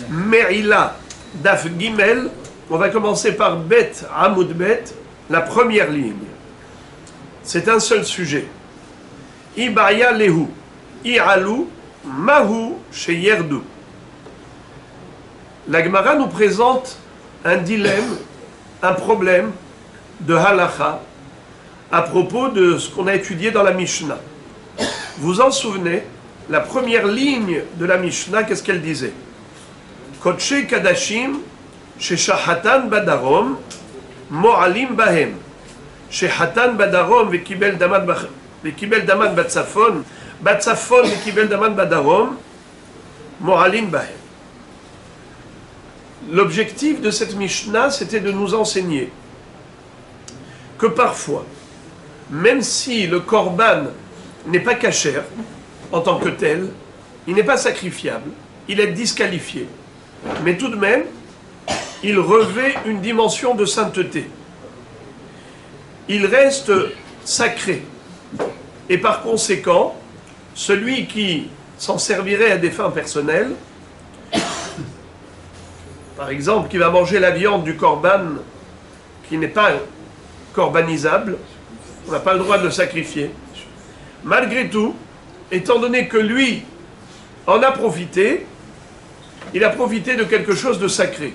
Me'ila Daf Gimel. On va commencer par Bet Amoud Bet, la première ligne. C'est un seul sujet. Ibaya Lehu, I'alu, Mahu Sheyerdu. La Gemara nous présente un dilemme, un problème de halacha à propos de ce qu'on a étudié dans la Mishnah. Vous en souvenez, la première ligne de la Mishnah, qu'est-ce qu'elle disait? Kodshe Kadashim, Sheshahatan Badarom, Mo'alim Bahem. Shehatan Badarom, Vekibel Daman Batsafon, Batsafon, Vekibel Daman Badarom, Mo'alim Bahem. L'objectif de cette Mishnah, c'était de nous enseigner que parfois, même si le korban n'est pas kasher en tant que tel, il n'est pas sacrifiable, il est disqualifié. Mais tout de même, il revêt une dimension de sainteté. Il reste sacré. Et par conséquent, celui qui s'en servirait à des fins personnelles, par exemple, qui va manger la viande du korban qui n'est pas korbanisable, on n'a pas le droit de le sacrifier. Malgré tout, étant donné que lui en a profité, il a profité de quelque chose de sacré.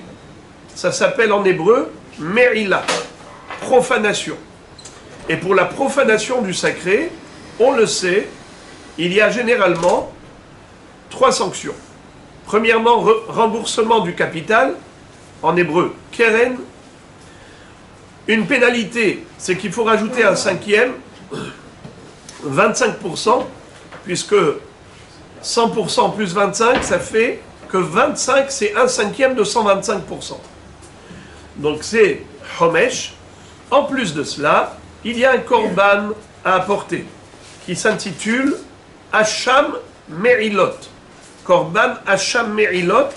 Ça s'appelle en hébreu Me'ila, profanation. Et pour la profanation du sacré, on le sait, il y a généralement 3 sanctions. Premièrement, remboursement du capital, en hébreu, keren. Une pénalité, c'est qu'il faut rajouter un 5e, 25%, puisque 100% plus 25, ça fait que 25, c'est 1/5 de 125%. Donc c'est Homesh. En plus de cela, il y a un korban à apporter, qui s'intitule Hacham Me'ilot. Korban Hacham Me'ilot,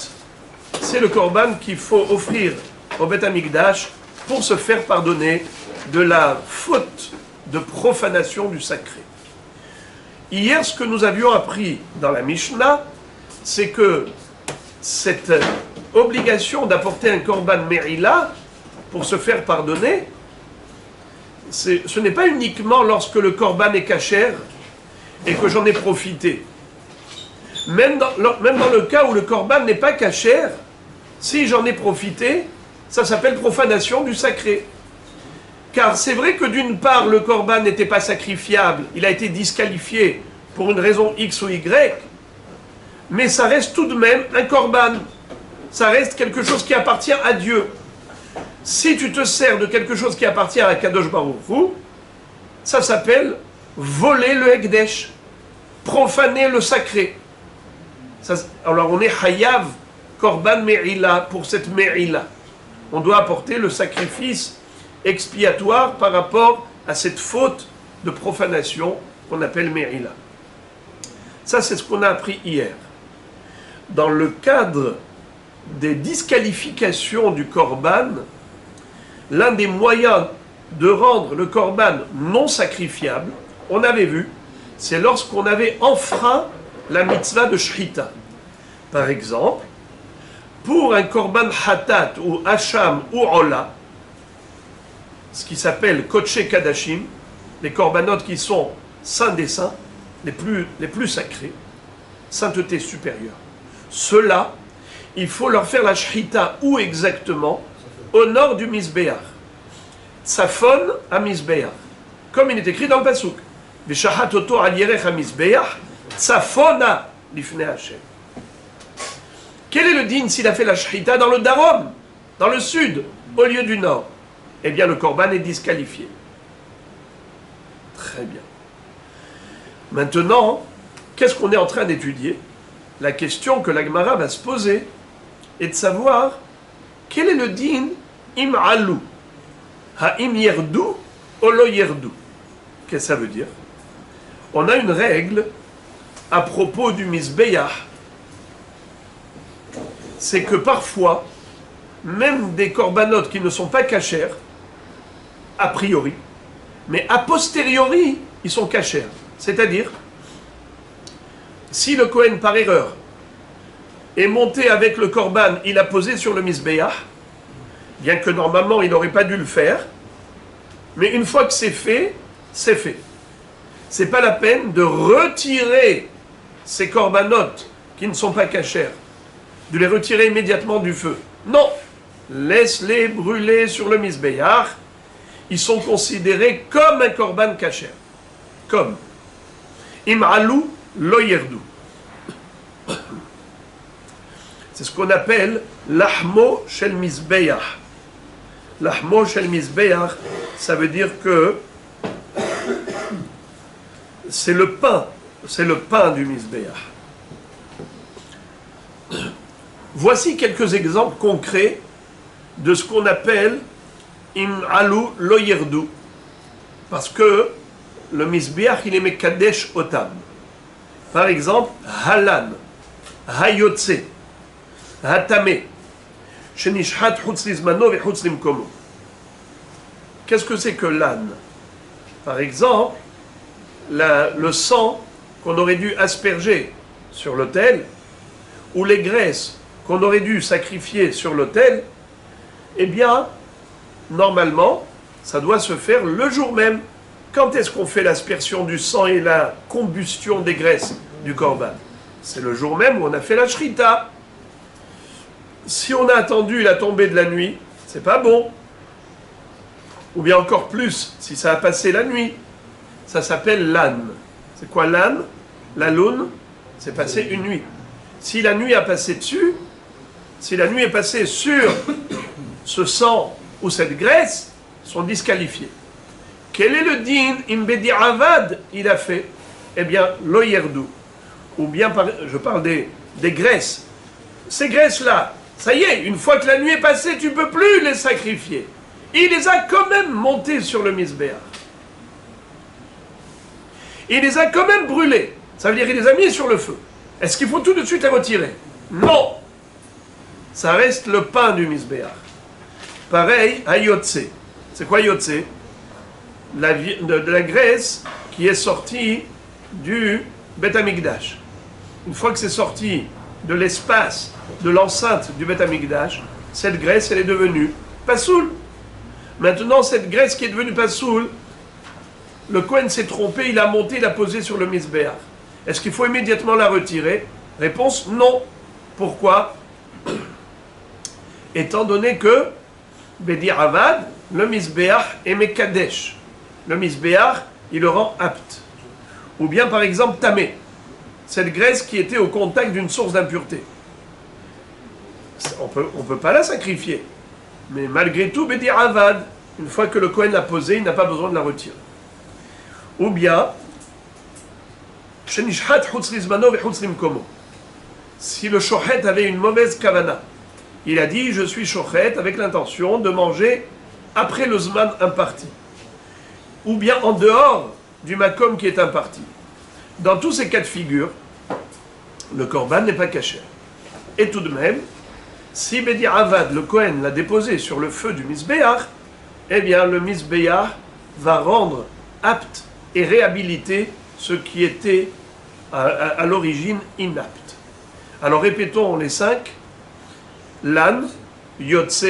c'est le korban qu'il faut offrir au Beth Amikdash pour se faire pardonner de la faute de profanation du sacré. Hier, ce que nous avions appris dans la Mishnah, c'est que cette obligation d'apporter un korban Me'ila pour se faire pardonner, ce n'est pas uniquement lorsque le korban est kasher et que j'en ai profité. Même dans le cas où le korban n'est pas kasher, si j'en ai profité, ça s'appelle profanation du sacré. Car c'est vrai que d'une part, le korban n'était pas sacrifiable, il a été disqualifié pour une raison X ou Y, mais ça reste tout de même un korban. Ça reste quelque chose qui appartient à Dieu. Si tu te sers de quelque chose qui appartient à Kadosh Baruch Hu, ça s'appelle voler le Hekdesh, profaner le sacré. Alors on est Hayav Korban Me'ila pour cette Me'ila. On doit apporter le sacrifice expiatoire par rapport à cette faute de profanation qu'on appelle Me'ila. Ça, c'est ce qu'on a appris hier. Dans le cadre des disqualifications du korban, l'un des moyens de rendre le korban non sacrifiable, on avait vu, c'est lorsqu'on avait enfreint la mitzvah de Shrita. Par exemple, pour un korban hatat ou hacham ou ola, ce qui s'appelle kodshe kadashim, les korbanot qui sont saints des saints, les plus sacrés, sainteté supérieure. Ceux-là, il faut leur faire la shrita où exactement? Au nord du Misbéach. Tsafon à Misbéach. Comme il est écrit dans le Pasuk. Veshahat oto al yerech ha Misbéach, tsafona lifnei Hashem. Quel est le din s'il a fait la shrita dans le Darom, dans le sud, au lieu du nord? Eh bien, le korban est disqualifié. Très bien. Maintenant, qu'est-ce qu'on est en train d'étudier? La question que la Gemara va se poser est de savoir quel est le din im alu, ha-im yerdu, olo yerdu. Qu'est-ce que ça veut dire? On a une règle à propos du Misbéach, c'est que parfois, même des corbanotes qui ne sont pas cachers, a priori, mais a posteriori, ils sont cachers. C'est-à-dire, si le Kohen par erreur est monté avec le korban, il a posé sur le misbéach, bien que normalement il n'aurait pas dû le faire, mais une fois que c'est fait, c'est fait. C'est pas la peine de retirer ces corbanotes qui ne sont pas cachers, de les retirer immédiatement du feu. Non, laisse-les brûler sur le misbéach, ils sont considérés comme un korban kacher. Comme. Im'alu lo yerdu. C'est ce qu'on appelle l'ahmo shel misbéach. L'ahmo shel misbéach, ça veut dire que c'est le pain du misbéach. Voici quelques exemples concrets de ce qu'on appelle im'alu lo yerdu. Parce que le misbéach, il est mekadesh otam. Par exemple, halan, hayotse, hatame, shenishhat chutz lizmano ve chutz limkomo. Qu'est-ce que c'est que l'âne? Par exemple, le sang qu'on aurait dû asperger sur l'autel, ou les graisses qu'on aurait dû sacrifier sur l'autel, eh bien, normalement, ça doit se faire le jour même. Quand est-ce qu'on fait l'aspersion du sang et la combustion des graisses du korban? C'est le jour même où on a fait la shrita. Si on a attendu la tombée de la nuit, c'est pas bon. Ou bien encore plus, si ça a passé la nuit, ça s'appelle l'âne. C'est quoi l'âne? La lune, c'est passé une nuit. Si la nuit a passé dessus, si la nuit est passée sur ce sang ou cette graisse, ils sont disqualifiés. Quel est le din imbedi avad il a fait? Eh bien, lo yerdu. Ou bien, je parle des graisses. Ces graisses-là, ça y est, une fois que la nuit est passée, tu ne peux plus les sacrifier. Il les a quand même montées sur le misbéach. Il les a quand même brûlées. Ça veut dire qu'il les a mis sur le feu. Est-ce qu'il faut tout de suite les retirer? Non. Ça reste le pain du misbéach. Pareil à yotse. C'est quoi yotse? De la graisse qui est sortie du Beth Amikdash. Une fois que c'est sorti de l'espace, de l'enceinte du Beth Amikdash, cette graisse, elle est devenue pasoul. Maintenant, cette graisse qui est devenue pasoul, le Kohen s'est trompé, il a monté, il a posé sur le misbéach. Est-ce qu'il faut immédiatement la retirer? Réponse, non. Pourquoi? Étant donné que, Bedi Avad, le misbéach est mekadesh. Le misbéach, il le rend apte. Ou bien, par exemple, tamé. Cette graisse qui était au contact d'une source d'impureté. On peut pas la sacrifier. Mais malgré tout, Bedi Avad, une fois que le Kohen l'a posé, il n'a pas besoin de la retirer. Ou bien, si le shochet avait une mauvaise kavana, il a dit, je suis shochet avec l'intention de manger après le zman imparti. Ou bien en dehors du makom qui est imparti. Dans tous ces cas de figure, le korban n'est pas caché. Et tout de même, si Bedi Avad, le Kohen, l'a déposé sur le feu du misbéach, eh bien le misbéach va rendre apte et réhabiliter ce qui était à l'origine inapte. Alors répétons les 5. L'âne, yotse,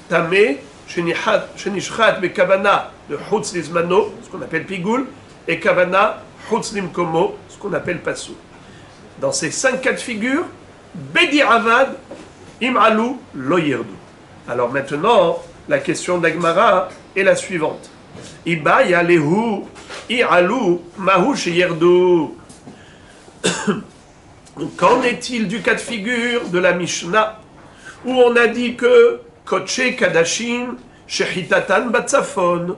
tamé, shenishchat bekavana de chutz lizmano, ce qu'on appelle pigoul, et kavana chutz limkomo, ce qu'on appelle passou. Dans ces 5 cas de figure, Bedi Avad, im'alu lo yerdu. Alors maintenant, la question d'Agmara est la suivante. Iba yalehu i'alu mahu sheyerdu. Qu'en est-il du cas de figure de la Mishnah où on a dit que Koche Kadashim Shechitatan Batsafon?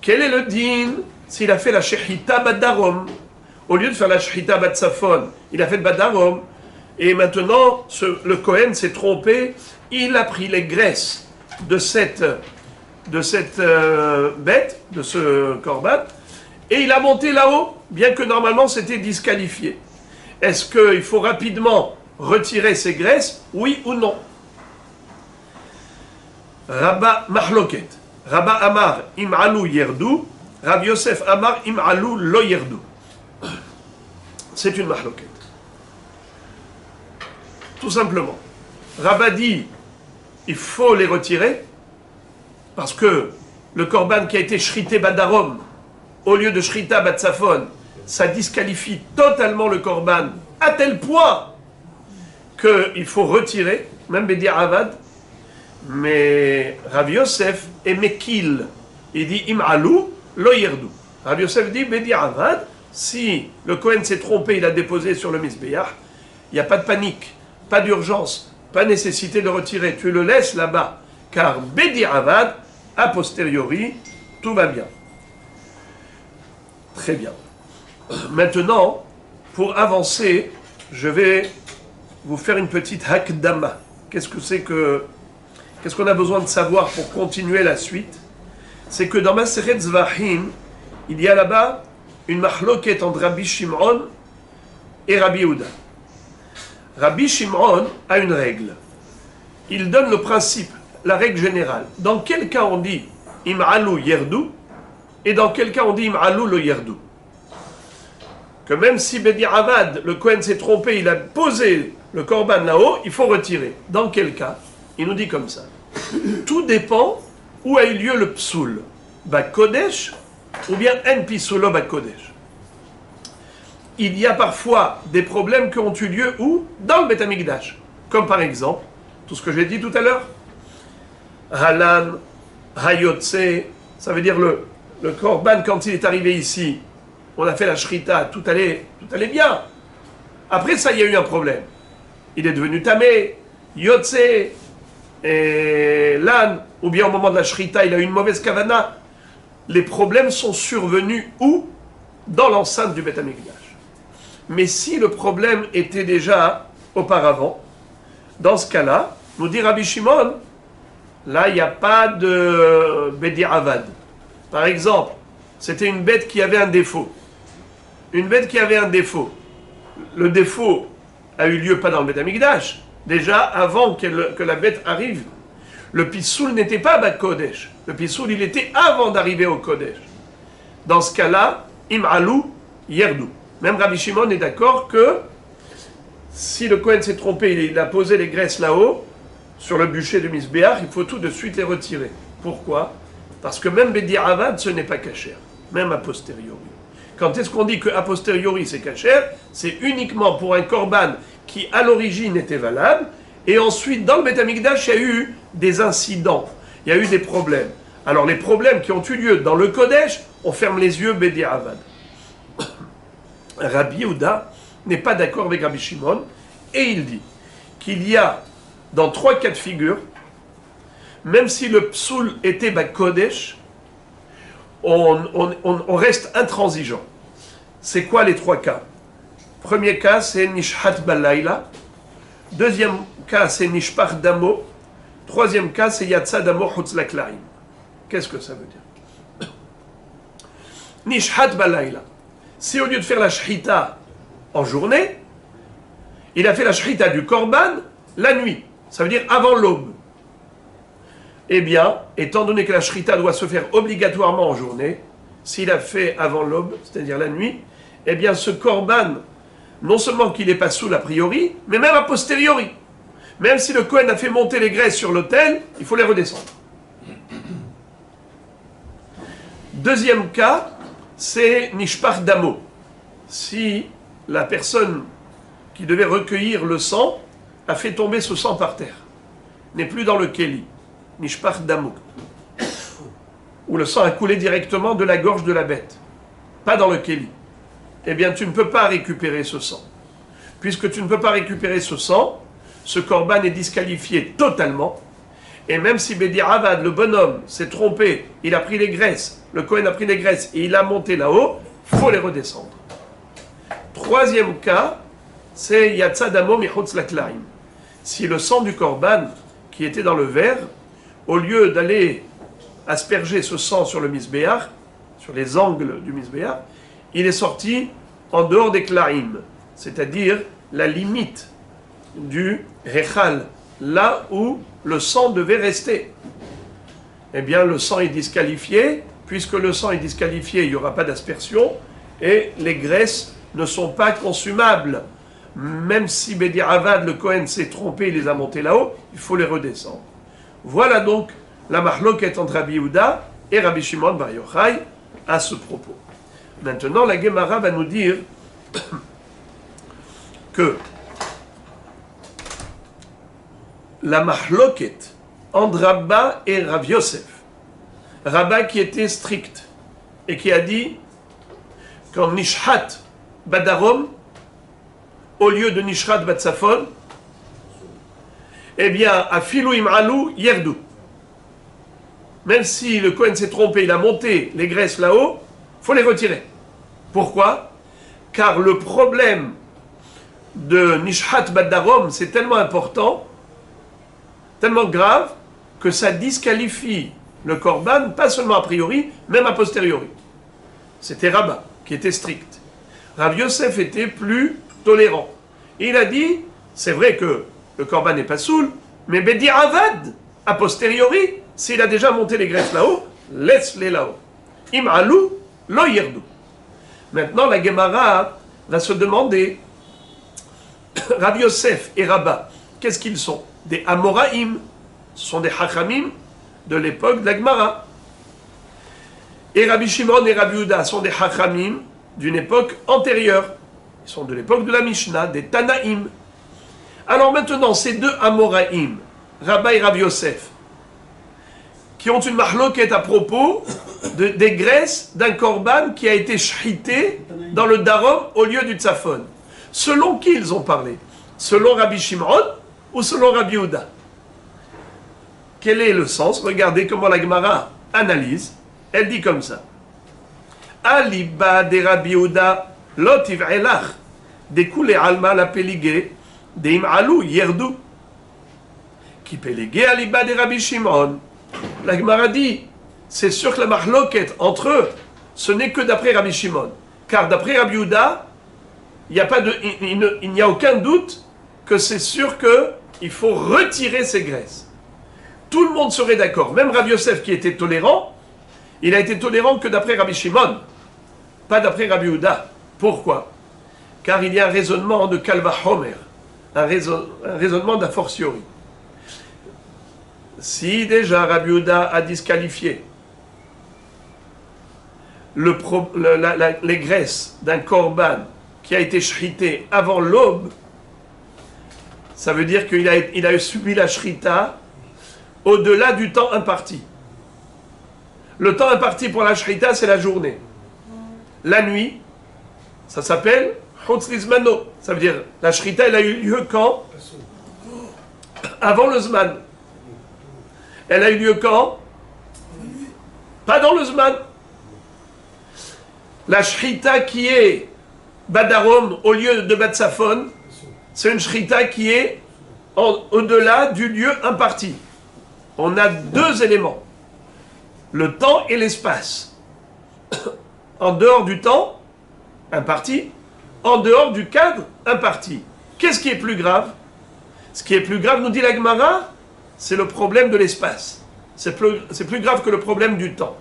Quel est le din s'il a fait la Shechita Badarom? Au lieu de faire la Shechita Batsafon, il a fait le Badarom. Et maintenant, le Kohen s'est trompé, il a pris les graisses de cette bête, de ce korban, et il a monté là-haut, bien que normalement c'était disqualifié. Est-ce qu'il faut rapidement retirer ces graisses, oui ou non? Rabba Mahloket. Rabba Amar im'alu yerdu. Rabbi Yosef Amar im'alu lo yerdu. C'est une mahloket. tout simplement. Rabba dit, il faut les retirer, parce que le korban qui a été shrité badarom, au lieu de shrita batsafon, ça disqualifie totalement le korban, à tel point qu'il faut retirer, même Bedi Avad. Mais Rabbi Yosef est Mekil. Il dit Im'alou, lo yerdu. Rabbi Yosef dit Bedi Avad, si le Kohen s'est trompé, il a déposé sur le Mizbeach, il n'y a pas de panique, pas d'urgence, pas nécessité de retirer. Tu le laisses là-bas. Car Bedi Avad, a posteriori, tout va bien. Très bien. Maintenant, pour avancer, je vais vous faire une petite hakdama. Qu'est-ce qu'on a besoin de savoir pour continuer la suite? C'est que dans Masechet Zvachim, il y a là-bas une mahloket entre Rabbi Shimon et Rabbi Yehuda. Rabbi Shimon a une règle. Il donne le principe, la règle générale. Dans quel cas on dit Im'alou yerdu et dans quel cas on dit Im'alou lo yerdu? Que même si Bedi Avad, le Kohen s'est trompé, il a posé le korban là-haut, il faut retirer. Dans quel cas? Il nous dit comme ça. Tout dépend où a eu lieu le psoul. Bakodesh ou bien en pisulo bakodesh. Il y a parfois des problèmes qui ont eu lieu où? Dans le Beth Amikdash. Comme par exemple, tout ce que j'ai dit tout à l'heure. Halan, Hayotse, ça veut dire le korban quand il est arrivé ici. On a fait la shrita, tout allait bien. Après ça, il y a eu un problème. Il est devenu tamé, yotse, et l'âne, ou bien au moment de la shrita, il a eu une mauvaise kavana. Les problèmes sont survenus où? Dans l'enceinte du Beth Amikdash. Mais si le problème était déjà auparavant, dans ce cas-là, nous dit Rabbi Shimon, là, il n'y a pas de Bedi Avad. Par exemple, c'était une bête qui avait un défaut. Une bête qui avait un défaut. Le défaut a eu lieu pas dans le Beth Amikdash, déjà avant que la bête arrive. Le Pissoul n'était pas à Kodesh. Le Pissoul, il était avant d'arriver au Kodesh. Dans ce cas-là, Im'alou yerdu. Même Rabbi Shimon est d'accord que si le Kohen s'est trompé, il a posé les graisses là-haut, sur le bûcher de Mizbeach, il faut tout de suite les retirer. Pourquoi? Parce que même Bedi Avad, ce n'est pas kasher, même a posteriori. Quand est-ce qu'on dit qu'à posteriori c'est kasher? C'est uniquement pour un korban qui à l'origine était valable, et ensuite dans le Beth Amikdash, il y a eu des incidents, il y a eu des problèmes. Alors les problèmes qui ont eu lieu dans le Kodesh, on ferme les yeux Bedi Avad. Rabbi Yehuda n'est pas d'accord avec Rabbi Shimon, et il dit qu'il y a dans 3 cas de figure, même si le psoul était Kodesh, on reste intransigeant. C'est quoi les 3 cas? Premier cas, c'est Nishhat Balayla. Deuxième cas, c'est Nishpach Damo. Troisième cas, c'est Yatsa Damo Chutz Laklaim. Qu'est-ce que ça veut dire? Nishhat Balayla. Si au lieu de faire la shrita en journée, il a fait la shrita du korban la nuit, ça veut dire avant l'aube. Eh bien, étant donné que la shrita doit se faire obligatoirement en journée, s'il a fait avant l'aube, c'est-à-dire la nuit, eh bien ce korban, non seulement qu'il n'est pas soul a priori, mais même a posteriori. Même si le Kohen a fait monter les graisses sur l'autel, il faut les redescendre. Deuxième cas, c'est Nishpach Damo. Si la personne qui devait recueillir le sang a fait tomber ce sang par terre, n'est plus dans le Keli, Nishpach Damo, où le sang a coulé directement de la gorge de la bête, pas dans le Keli, eh bien tu ne peux pas récupérer ce sang. Puisque tu ne peux pas récupérer ce sang, ce korban est disqualifié totalement, et même si Bedi Avad, le bonhomme, s'est trompé, il a pris les graisses, le Kohen a pris les graisses et il a monté là-haut, il faut les redescendre. Troisième cas, c'est Yatsa Damo Michutz Laklaim. Si le sang du korban qui était dans le verre, au lieu d'aller asperger ce sang sur le Mizbeach, sur les angles du Mizbeach, il est sorti en dehors des Klaim, c'est-à-dire la limite du Rechal, là où le sang devait rester. Eh bien, le sang est disqualifié. Puisque le sang est disqualifié, il n'y aura pas d'aspersion et les graisses ne sont pas consumables. même si Bedi Avad, le Kohen, s'est trompé, il les a montés là-haut, il faut les redescendre. Voilà donc la mahloket entre Rabbi Yehuda et Rabbi Shimon Bar Yochai à ce propos. Maintenant, la Gemara va nous dire que la mahloket entre Rabba et Rav Yosef, Rabba qui était strict et qui a dit qu'en Nishhat Badarom, au lieu de Nishrat Batsafon, eh bien, à Filou Im'alou Yerdou. Même si le Kohen s'est trompé, il a monté les graisses là-haut, il faut les retirer. Pourquoi? Car le problème de Nishhat Badarom, c'est tellement important, tellement grave, que ça disqualifie le Korban, pas seulement a priori, même a posteriori. C'était Rabba, qui était strict. Rav Yosef était plus tolérant. Et il a dit, c'est vrai que le Korban n'est pas soul, mais Bedi Avad, a posteriori, s'il a déjà monté les greffes là-haut, laisse-les là-haut. Im'alou, lo yerdou. Maintenant, la Gemara va se demander, Rav Yosef et Rabba, qu'est-ce qu'ils sont? Des Amoraïm, ce sont des Hachamim de l'époque de la Gemara. Et Rabbi Shimon et Rabbi Yehuda sont des Hachamim d'une époque antérieure. Ils sont de l'époque de la Mishnah, des Tanaïm. Alors maintenant, ces deux Amoraïm, Rabba et Rabbi Yosef, qui ont une mahloket à propos des graisses d'un korban qui a été shrité dans le darom au lieu du tzafon. Selon qui ils ont parlé? Selon Rabbi Shimon ou selon Rabbi Yehuda? Quel est le sens? Regardez comment la Gemara analyse. Elle dit comme ça. Aliba de Rabbi Yehuda lotiv elach de kule alma la peligé de im'alou yerdou qui peligé aliba de Rabbi Shimon. La Gemara dit, c'est sûr que la mahloket entre eux, ce n'est que d'après Rabbi Shimon. Car d'après Rabbi Yehuda, il n'y a aucun doute que c'est sûr qu'il faut retirer ces graisses. Tout le monde serait d'accord. Même Rabbi Yosef qui était tolérant, il a été tolérant que d'après Rabbi Shimon, pas d'après Rabbi Yehuda. Pourquoi? Car il y a un raisonnement de Kalva Homer, un raisonnement d'a fortiori. Si déjà Rabbi Yehuda a disqualifié les graisses d'un korban qui a été shrité avant l'aube, ça veut dire qu'il a subi la shrita au-delà du temps imparti. Le temps imparti pour la shrita, c'est la journée. La nuit, ça s'appelle Chutz Lizmano. Ça veut dire, la shrita, elle a eu lieu quand? Avant le Zman. Elle a eu lieu quand? Pas dans le Zman. La shrita qui est Badarom au lieu de Batsafon, c'est une shrita qui est au-delà du lieu imparti. On a deux éléments, le temps et l'espace. En dehors du temps imparti, en dehors du cadre imparti. Qu'est-ce qui est plus grave? Ce qui est plus grave, nous dit la Gemara, c'est le problème de l'espace. C'est plus grave que le problème du temps.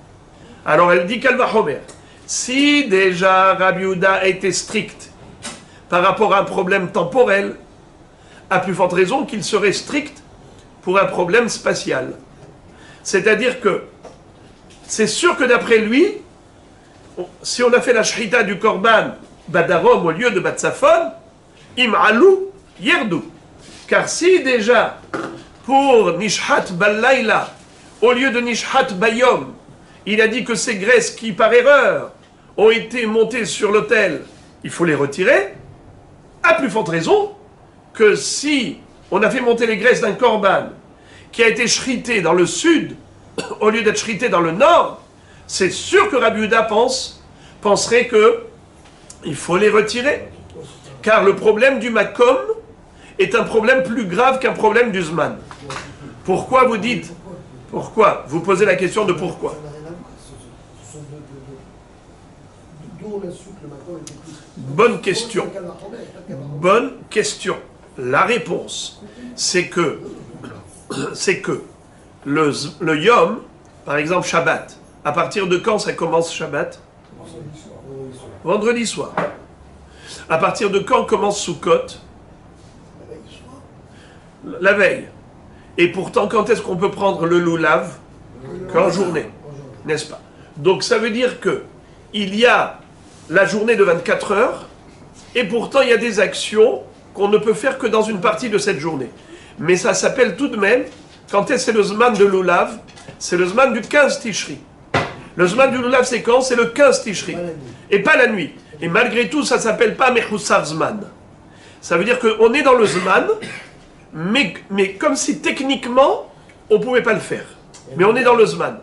Alors elle dit Kalva Homer. Si déjà Rabbi Yehuda a été strict par rapport à un problème temporel, à plus forte raison qu'il serait strict pour un problème spatial. C'est-à-dire que c'est sûr que d'après lui, si on a fait la shrita du korban Badarom au lieu de Batsafon, im'alou yerdou. Car si déjà pour Nishhat Balayla, au lieu de Nishhat Bayom, il a dit que ces graisses qui par erreur ont été montées sur l'autel, il faut les retirer, à plus forte raison que si on a fait monter les graisses d'un korban qui a été shrité dans le sud au lieu d'être shrité dans le nord, c'est sûr que Rabbi Yehuda penserait que il faut les retirer. Car le problème du makom est un problème plus grave qu'un problème du zman. Pourquoi vous dites? Pourquoi? Vous posez la question de pourquoi. Bonne question. Bonne question. La réponse, c'est que le Yom, par exemple Shabbat, à partir de quand ça commence Shabbat? Vendredi soir. À partir de quand commence Sukkot? La veille. Et pourtant, quand est-ce qu'on peut prendre le loulav? Qu'en journée, n'est-ce pas? Donc ça veut dire que il y a la journée de 24 heures, et pourtant il y a des actions qu'on ne peut faire que dans une partie de cette journée. Mais ça s'appelle tout de même, quand est-ce que c'est le Zman de loulav? C'est le Zman du 15 Tishri. Le Zman du loulav, c'est quand? C'est le 15 Tishri. Et pas la nuit. Et malgré tout, ça ne s'appelle pas Mechussar Zman. Ça veut dire qu'on est dans le Zman, mais comme si techniquement, on ne pouvait pas le faire. Mais on est dans le Zman.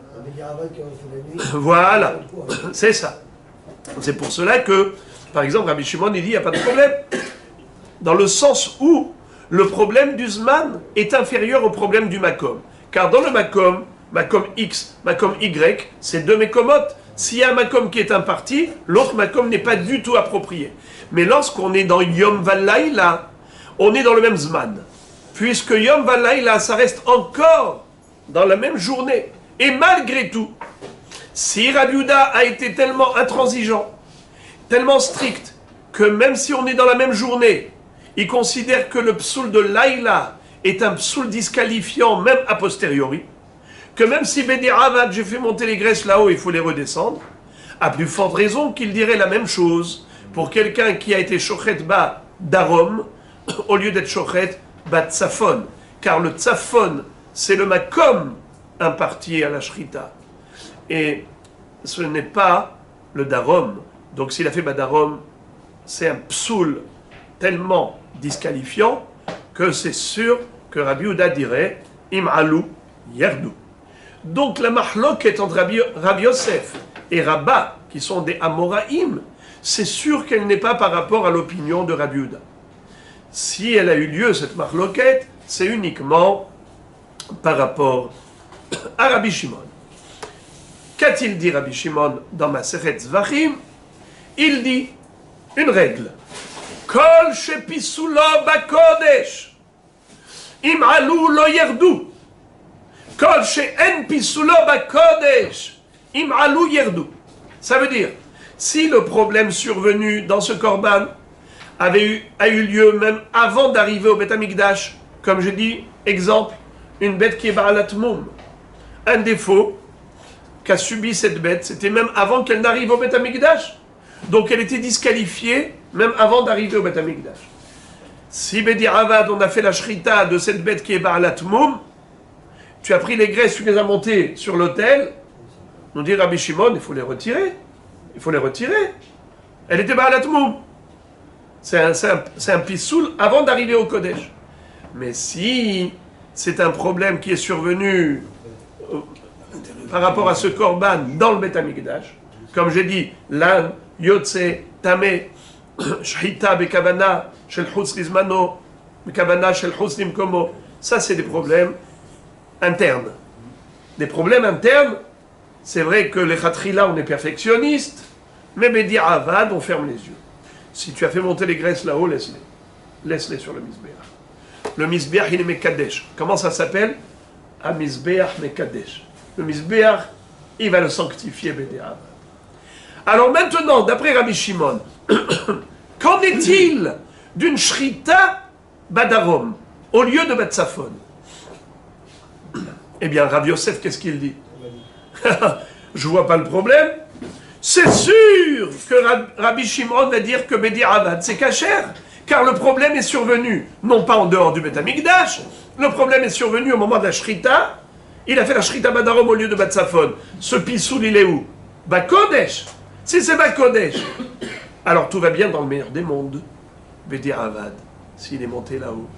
Voilà, c'est ça. C'est pour cela que, par exemple, Rabbi Shimon, il dit, il n'y a pas de problème. Dans le sens où le problème du Zman est inférieur au problème du Makom. Car dans le Makom X, Makom Y, c'est deux Mekomot. S'il y a un Makom qui est imparti, l'autre Makom n'est pas du tout approprié. Mais lorsqu'on est dans Yom Valaïla, on est dans le même Zman. Puisque Yom Valaïla, ça reste encore dans la même journée. Et malgré tout, si Rabbi Yehuda a été tellement intransigeant, tellement strict, que même si on est dans la même journée, il considère que le psoul de Laïla est un psoul disqualifiant, même a posteriori, que même si Bedi Avad, j'ai fait monter les graisses là-haut, il faut les redescendre, à plus forte raison qu'il dirait la même chose pour quelqu'un qui a été shochet ba darom, au lieu d'être shochet ba tsafon. Car le tsafon, c'est le makom imparti à la shrita. Et ce n'est pas le darom. Donc s'il a fait ba darom, c'est un psoul tellement disqualifiant que c'est sûr que Rabbi Yehuda dirait Im'alou yerdu. Donc la mahloket entre Rabbi Yosef et Rabba, qui sont des Amoraïm, c'est sûr qu'elle n'est pas par rapport à l'opinion de Rabbi Yehuda. Si elle a eu lieu, cette mahloket, c'est uniquement par rapport à Rabbi Shimon. Qu'a-t-il dit Rabbi Shimon dans Masechet Zvachim? Il dit une règle. Kol shepisulo bakodesh, im alou lo yerdu. Kol she'en pisulo bakodesh, im alou yerdu. Ça veut dire, si le problème survenu dans ce korban a eu lieu même avant d'arriver au Beth Amikdash, comme je dis, exemple, une bête qui est Ba'alat Moum, un défaut qu'a subi cette bête, c'était même avant qu'elle n'arrive au Beth Amikdash. Donc elle était disqualifiée même avant d'arriver au Beth Amikdash. Si Bedi Avad, on a fait la shrita de cette bête qui est Ba'alat Moum, tu as pris les graisses, tu les as montées sur l'autel, on dit Rabbi Shimon, il faut les retirer. Il faut les retirer. Elle était Ba'alat Moum. C'est un pissoul avant d'arriver au Kodesh. Mais si c'est un problème qui est survenu par rapport à ce korban dans le Beth Amikdash, comme j'ai dit, l'âne, Yotse, Tameh, Shhita, Bekavana, Shel Chutz Lizmano, Bekavana, Shel Chutz Limkomo, ça c'est des problèmes internes. Des problèmes internes, c'est vrai que les Khatrila, on est perfectionniste, mais Bedi Avad, on ferme les yeux. Si tu as fait monter les graisses là-haut, laisse-les. Laisse-les sur le Mizbeach. Le Mizbeach, il est Mekadesh. Comment ça s'appelle? Un Mizbeach Mekadesh. Le Mizbeach, il va le sanctifier, Bedi Avad. Alors maintenant, d'après Rabbi Shimon, qu'en est-il d'une Shrita Badarom au lieu de Batsafon? Eh bien, Rabbi Yosef, qu'est-ce qu'il dit? Je vois pas le problème. C'est sûr que Rabbi Shimon va dire que Bedi Avad, c'est kasher, car le problème est survenu, non pas en dehors du Beth Amikdash, le problème est survenu au moment de la Shrita. Il a fait la Shrita Badarom au lieu de Batsafon. Ce pissoul, il est où? Bakodesh. Si c'est Bakodesh, alors tout va bien dans le meilleur des mondes. Bedi Avad, s'il est monté là-haut,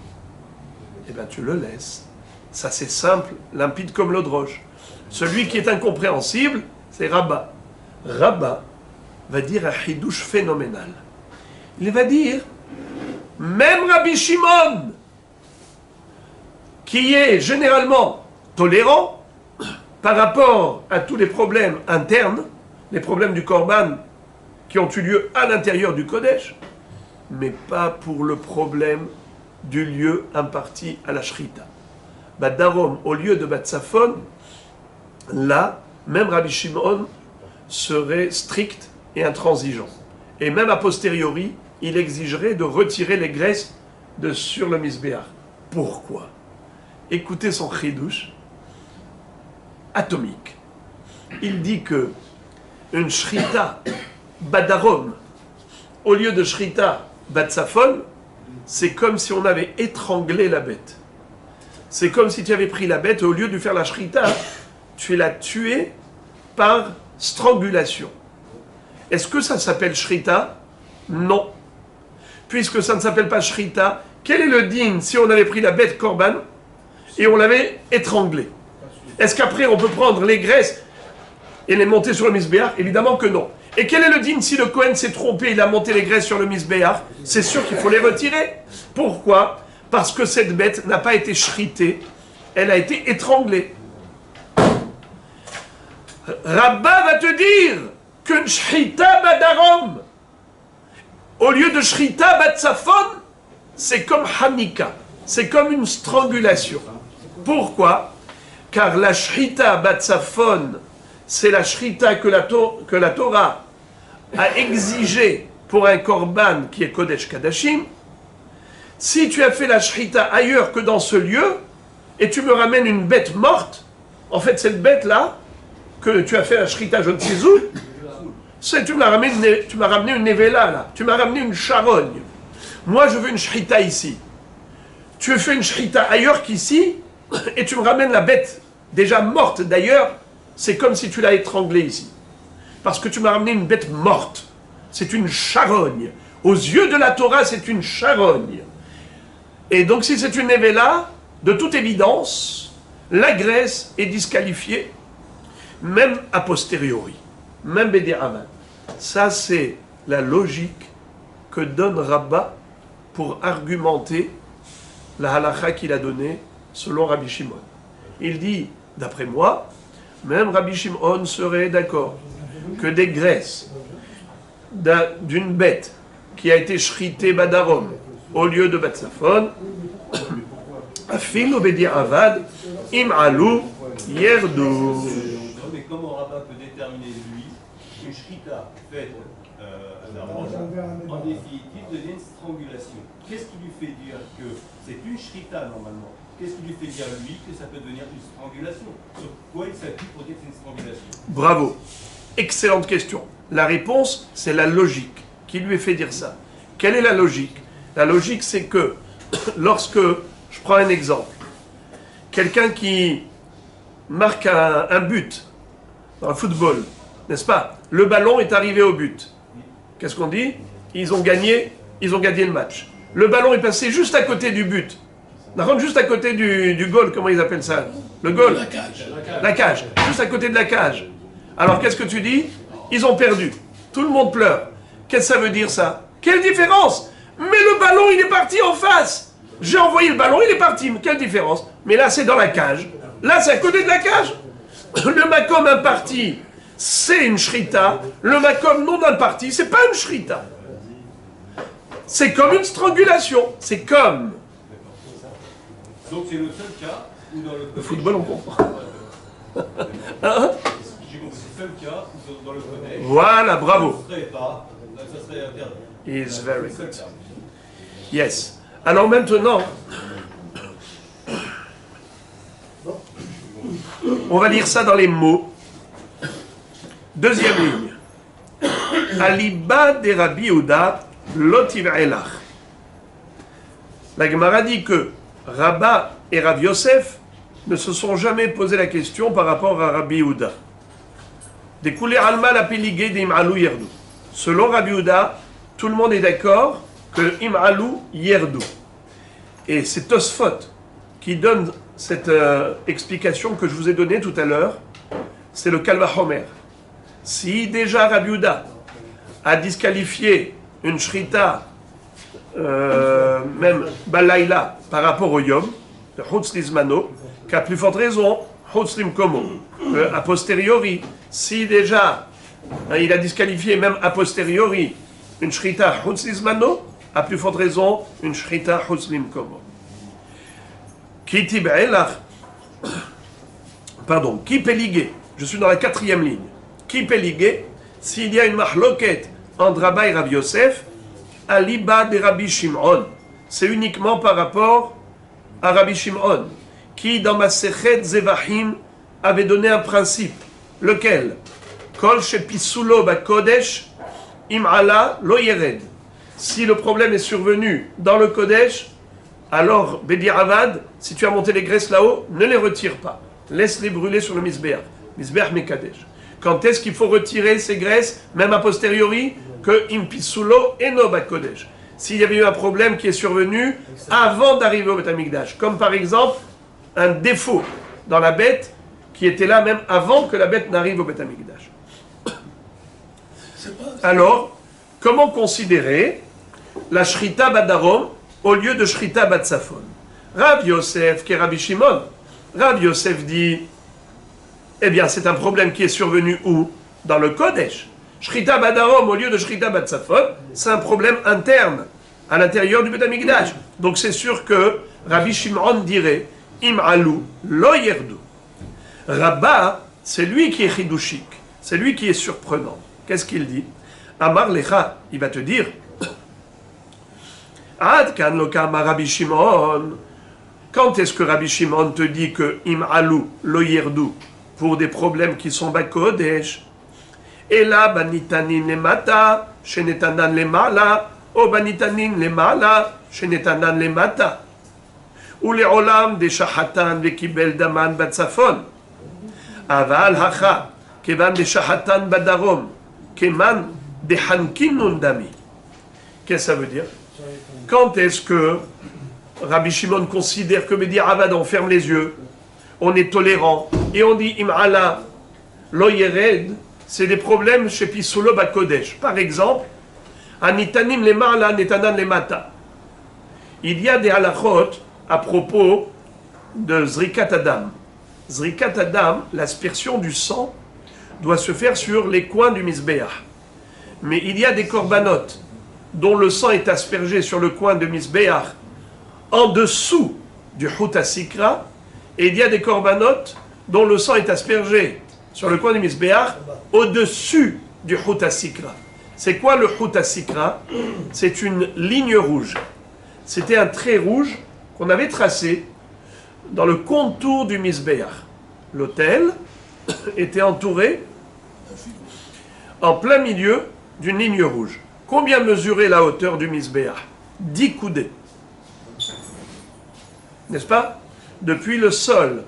eh bien tu le laisses. Ça c'est simple, limpide comme l'eau de roche. Celui qui est incompréhensible, c'est Rabba. Rabba va dire un chidouche phénoménal. Il va dire, même Rabbi Shimon, qui est généralement tolérant par rapport à tous les problèmes internes, les problèmes du Korban qui ont eu lieu à l'intérieur du Kodesh, mais pas pour le problème du lieu imparti à la Shrita. Badarom, au lieu de Batsafon, là, même Rabbi Shimon serait strict et intransigeant. Et même a posteriori, il exigerait de retirer les graisses de sur le misbéach. Pourquoi? Écoutez son chidouche atomique. Il dit que une shrita badarom, au lieu de shrita batsafon, c'est comme si on avait étranglé la bête. C'est comme si tu avais pris la bête et au lieu de faire la shrita, tu l'as tuée par strangulation. Est-ce que ça s'appelle shrita? Non. Puisque ça ne s'appelle pas shrita, quel est le din si on avait pris la bête korban et on l'avait étranglée? Est-ce qu'après on peut prendre les graisses et les monter sur le misbéach? Évidemment que non. Et quel est le din si le Kohen s'est trompé, il a monté les graisses sur le misbéach? C'est sûr qu'il faut les retirer. Pourquoi? Parce que cette bête n'a pas été shritée, elle a été étranglée. Rabba va te dire qu'une shrita badarom, au lieu de shrita batsafon, c'est comme hanika, c'est comme une strangulation. Pourquoi? Car la shrita batsafon, c'est la shrita que la Torah a exigée pour un korban qui est Kodesh Kadashim. Si tu as fait la shrita ailleurs que dans ce lieu, et tu me ramènes une bête morte, en fait cette bête-là, que tu as fait la shrita je ne sais où, tu m'as ramené une nevela là, tu m'as ramené une charogne. Moi je veux une shrita ici. Tu fais une shrita ailleurs qu'ici, et tu me ramènes la bête déjà morte d'ailleurs, c'est comme si tu l'as étranglée ici. Parce que tu m'as ramené une bête morte. C'est une charogne. Aux yeux de la Torah, c'est une charogne. Et donc si c'est une nevela, de toute évidence, la graisse est disqualifiée, même a posteriori, même Bédéraman. Ça, c'est la logique que donne Rabba pour argumenter la halakha qu'il a donnée selon Rabbi Shimon. Il dit, d'après moi, même Rabbi Shimon serait d'accord que des graisses d'une bête qui a été shritée badarom au lieu de batsafon, afin obédi avad, im alou, yerdou. Mais comment Rabbin peut déterminer, lui, qu'une shrita faite à la roche, en définitive, devient une strangulation? Qu'est-ce qui lui fait dire que c'est une shrita normalement? Qu'est-ce qui lui fait dire, lui, que ça peut devenir une strangulation? Sur quoi il s'appuie pour dire que c'est une strangulation? Bravo. Excellente question. La réponse, c'est la logique qui lui fait dire ça. Quelle est la logique? La logique, c'est que lorsque, je prends un exemple, quelqu'un qui marque un but dans le football, n'est-ce pas? Le ballon est arrivé au but. Qu'est-ce qu'on dit? Ils ont gagné le match. Le ballon est passé juste à côté du but. Juste à côté du goal, comment ils appellent ça? Le goal? La cage. La cage. Juste à côté de la cage. Alors qu'est-ce que tu dis? Ils ont perdu. Tout le monde pleure. Qu'est-ce que ça veut dire ça? Quelle différence? Mais le ballon, il est parti en face. J'ai envoyé le ballon, il est parti. Quelle différence? Mais là, c'est dans la cage. Là, c'est à côté de la cage. Le makom imparti, c'est une shrita. Le makom non imparti, c'est pas une shrita. C'est comme une strangulation. C'est comme... Donc c'est le seul cas où dans le football, on comprend. Hein? J'ai compris, c'est le seul cas où dans le Kodesh, Voilà, bravo. ça serait interdit. Is very good. Yes. Alors maintenant, on va lire ça dans les mots. Deuxième ligne. Aliba de Rabbi Yehuda lotiv elach. La Gemara dit que Rabba et Rav Yosef ne se sont jamais posé la question par rapport à Rabbi Yehuda. Découlé alma la péligé d'im'alou yerdou. Selon Rabbi Yehuda, tout le monde est d'accord que im'alou yerdou. Et c'est Tosfot qui donne cette explication que je vous ai donnée tout à l'heure. C'est le Kal Vachomer. Si déjà Rabbi Yehuda a disqualifié une shrita, même Balaïla, par rapport au Yom, de Chutz Lizmano, qu'à plus forte raison, Chutz Limkomo, a posteriori, si déjà il a disqualifié même a posteriori une shrita Chutz Lizmano, à plus forte raison, une shrita Chutz Limkomo. Ki tib'elach, pardon, qui péligé, je suis dans la 4e ligne, qui péligé, s'il y a une mahloket entre Rabba et Rav Yosef, aliba de Rabbi Shimon. C'est uniquement par rapport à Rabbi Shimon, qui dans Masechet Zevahim avait donné un principe. Lequel? Kol shepisulo bakodesh im'ala lo yered. Si le problème est survenu dans le Kodesh, alors Bedi'avad, si tu as monté les graisses là-haut, ne les retire pas. Laisse-les brûler sur le Mizbeach. Mizbeach Mekadesh. Quand est-ce qu'il faut retirer ces graisses, même a posteriori, que impisulo eno bakodesh? S'il y avait eu un problème qui est survenu avant d'arriver au Beth Amikdash, comme par exemple un défaut dans la bête qui était là même avant que la bête n'arrive au Beth Amikdash. Alors, comment considérer la Shrita Badarom au lieu de Shrita Batsafon? Rav Yosef, qui est Rabbi Shimon, Rav Yosef dit, eh bien c'est un problème qui est survenu où? Dans le Kodesh. Shrita Badarom au lieu de Shrita Batsafon, c'est un problème interne, à l'intérieur du Beth Amikdash. Donc c'est sûr que Rabbi Shimon dirait, Im'alu lo yerdu. Rabba, c'est lui qui est chidushik, c'est lui qui est surprenant. Qu'est-ce qu'il dit? Amar lecha, il va te dire, Ad kan lokama Rabbi Shimon. Quand est-ce que Rabbi Shimon te dit que Im'alu lo yerdu pour des problèmes qui sont bakodesh? Et là, banitanin lemata, shenetanan lemala, o banitanin lemala, shenetanan lemata. Ou les olam de shahatan de kibel daman batsafon. Aval hacha, kevan de shahatan badarom, keman de hankinun dami. Qu'est-ce que ça veut dire? Quand est-ce que Rabbi Shimon considère que Bedi Avad, on ferme les yeux, on est tolérant, et on dit Im'ala lo yered, c'est des problèmes chez Pisulo Bakodesh. Par exemple, Anitanim le ma'ala, netanan le mata. Il y a des halachot à propos de Zrikat Adam. Zrikat Adam, l'aspersion du sang, doit se faire sur les coins du Mizbeach. Mais il y a des korbanot dont le sang est aspergé sur le coin de Mizbeach en dessous du Chut HaSikra, et il y a des korbanot dont le sang est aspergé sur le coin du Mizbeach au-dessus du Chut HaSikra. C'est quoi le Chut HaSikra? C'est une ligne rouge. C'était un trait rouge qu'on avait tracé dans le contour du Mizbeach. L'autel était entouré en plein milieu d'une ligne rouge. Combien mesurait la hauteur du Mizbeach? 10 coudées. N'est-ce pas? Depuis le sol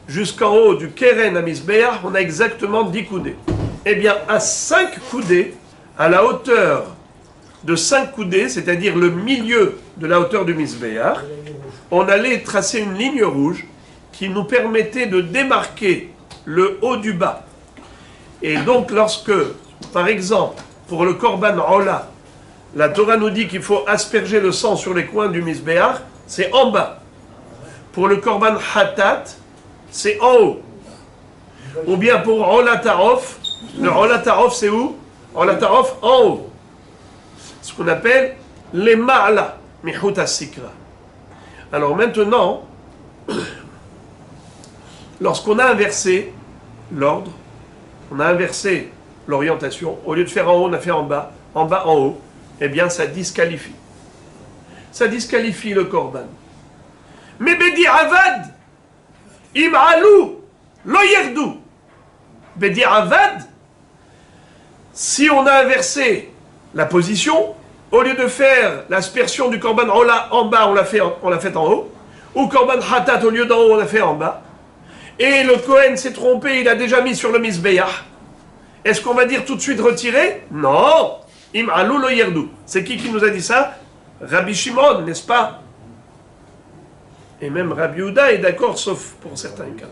jusqu'en haut du Keren à Mizbeach, on a exactement 10 coudées. Eh bien, à 5 coudées, à la hauteur de 5 coudées, c'est-à-dire le milieu de la hauteur du Mizbeach, on allait tracer une ligne rouge qui nous permettait de démarquer le haut du bas. Et donc, lorsque, par exemple, pour le Korban Ola, la Torah nous dit qu'il faut asperger le sang sur les coins du Mizbeach, c'est en bas. Pour le Korban Hatat, c'est en haut. Ou bien pour Ola Tarof, le Ola Tarof c'est où? Ola Tarof en haut. Ce qu'on appelle les Ma'ala, Mihut HaSikra. Alors maintenant, lorsqu'on a inversé l'ordre, on a inversé l'orientation, au lieu de faire en haut, on a fait en bas en haut, eh bien ça disqualifie. Ça disqualifie le Korban. Mais Bedi Avad, Im'alu, lo yerdu. Bedi Avad, si on a inversé la position, au lieu de faire l'aspersion du Korban Ola en bas, on l'a fait en haut, ou Korban Hatat, au lieu d'en haut, on l'a fait en bas, et le Kohen s'est trompé, il a déjà mis sur le Mizbeach, est-ce qu'on va dire tout de suite retirer? Non. Im'alu lo yerdu. C'est qui nous a dit ça? Rabbi Shimon, n'est-ce pas? Et même Rabbi Yehuda est d'accord, sauf pour certains cas.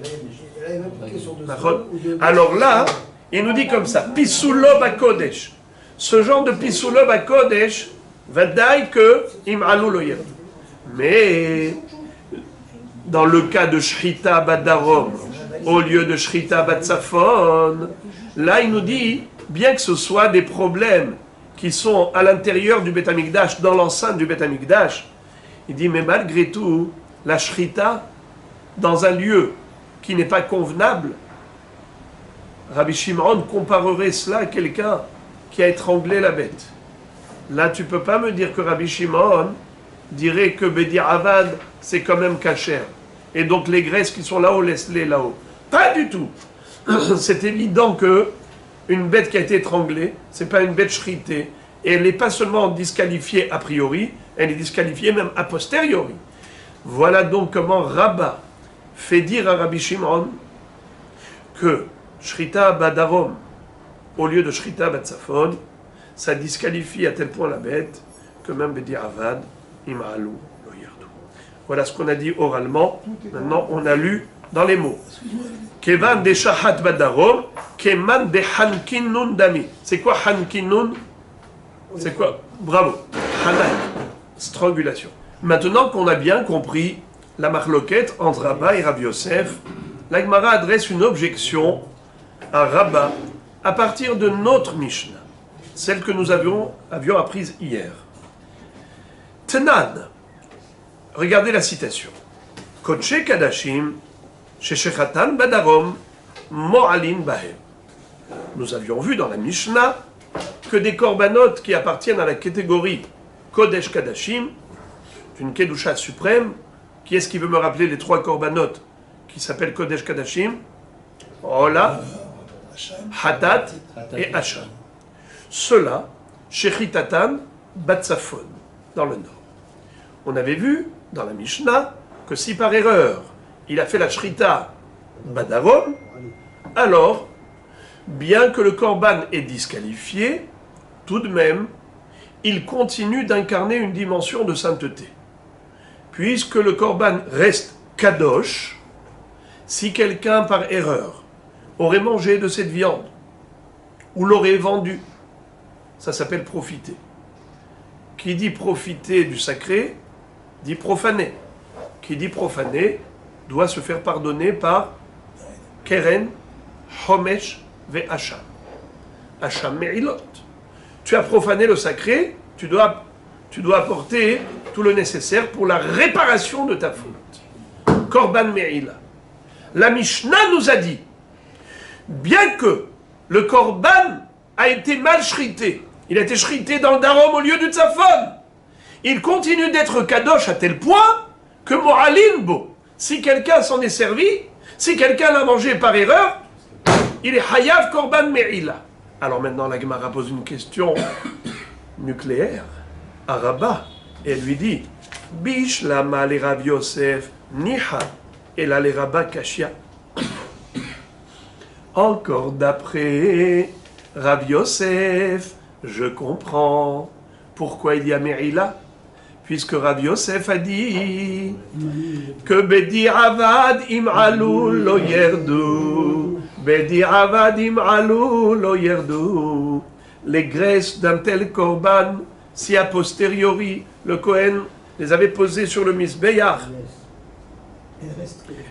Alors là, il nous dit comme ça, Pisulo Bakodesh. Ce genre de Pisulo Bakodesh va dire que Im'alu lo yerdu. Mais dans le cas de Shrita Badarom, au lieu de Shrita Batsafon, là il nous dit, bien que ce soit des problèmes qui sont à l'intérieur du Beth Amikdash, dans l'enceinte du Beth Amikdash, il dit, mais malgré tout, la Shrita, dans un lieu qui n'est pas convenable, Rabbi Shimon comparerait cela à quelqu'un qui a étranglé la bête. Là, tu peux pas me dire que Rabbi Shimon dirait que Bedi Avad, c'est quand même kasher. Et donc les graisses qui sont là-haut, laisse-les là-haut. Pas du tout. C'est évident que une bête qui a été étranglée, c'est pas une bête shritée. Et elle n'est pas seulement disqualifiée a priori, elle est disqualifiée même a posteriori. Voilà donc comment Rabba fait dire à Rabbi Shimon que Shrita Badarom, au lieu de Shrita Batsafon, ça disqualifie à tel point la bête que même Bedi Avad, Im'alou, lo yardou. Voilà ce qu'on a dit oralement. Maintenant, on a lu dans les mots. Kevan de Shahat Badarom, Keman de Hankinun Dami. C'est quoi Hankinun? C'est quoi? Bravo. Hanak. Strangulation. Maintenant qu'on a bien compris la marloquette entre Rabba et Rabbi Yosef, la Gemara adresse une objection à Rabba à partir de notre Mishnah, celle que nous avions apprise hier. Tenan, regardez la citation. Kodshe Kadashim, Sheshechatan Badarom, Mo'alin Bahem. Nous avions vu dans la Mishnah que des korbanot qui appartiennent à la catégorie Kodesh Kadashim, une Kedusha suprême. Qui est-ce qui veut me rappeler les trois korbanot qui s'appellent Kodesh Kadashim? Ola, Hatat et Hacham. Ceux-là, Shechitatan, Batsafon, dans le nord. On avait vu dans la Mishnah que si par erreur il a fait la Shrita Badarom, alors, bien que le korban est disqualifié, tout de même, il continue d'incarner une dimension de sainteté. Puisque le korban reste kadosh, si quelqu'un par erreur aurait mangé de cette viande ou l'aurait vendue, ça s'appelle profiter. Qui dit profiter du sacré, dit profaner. Qui dit profaner, doit se faire pardonner par keren, homesh, ve hacham. Hacham me'ilot. Tu as profané le sacré, tu dois apporter tout le nécessaire pour la réparation de ta faute. Korban me'ila. La Mishnah nous a dit, bien que le korban a été mal shrité, il a été shrité dans le darom au lieu du tzafon, il continue d'être kadosh à tel point que mo'alin bo. Si quelqu'un s'en est servi, si quelqu'un l'a mangé par erreur, il est hayav korban me'ila. Alors maintenant la Gemara pose une question nucléaire à Rabba, et elle lui dit Bish lama le Rav Yosef niha et la le Rabba kashia. Encore d'après Rav Yosef, je comprends pourquoi il y a Me'ila, puisque Rav Yosef a dit que Bedi Avad im'alou lo yerdu, Bedi Avad im'alou lo yerdu. Les graisses d'un tel korban, si a posteriori le Kohen les avait posées sur le Misbeyach,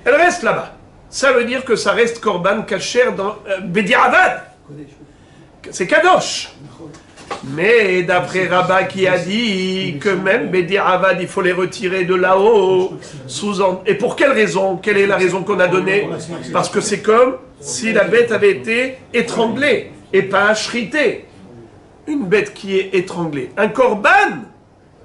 elles restent là-bas. Ça veut dire que ça reste korban kasher dans Bedi Avad. C'est kadosh. Mais d'après Rabba qui a dit que même Bedi Avad, il faut les retirer de là-haut. Et pour quelle raison? Quelle est la raison qu'on a donnée? Parce que c'est comme si la bête avait été étranglée et pas ashritée. Une bête qui est étranglée. Un korban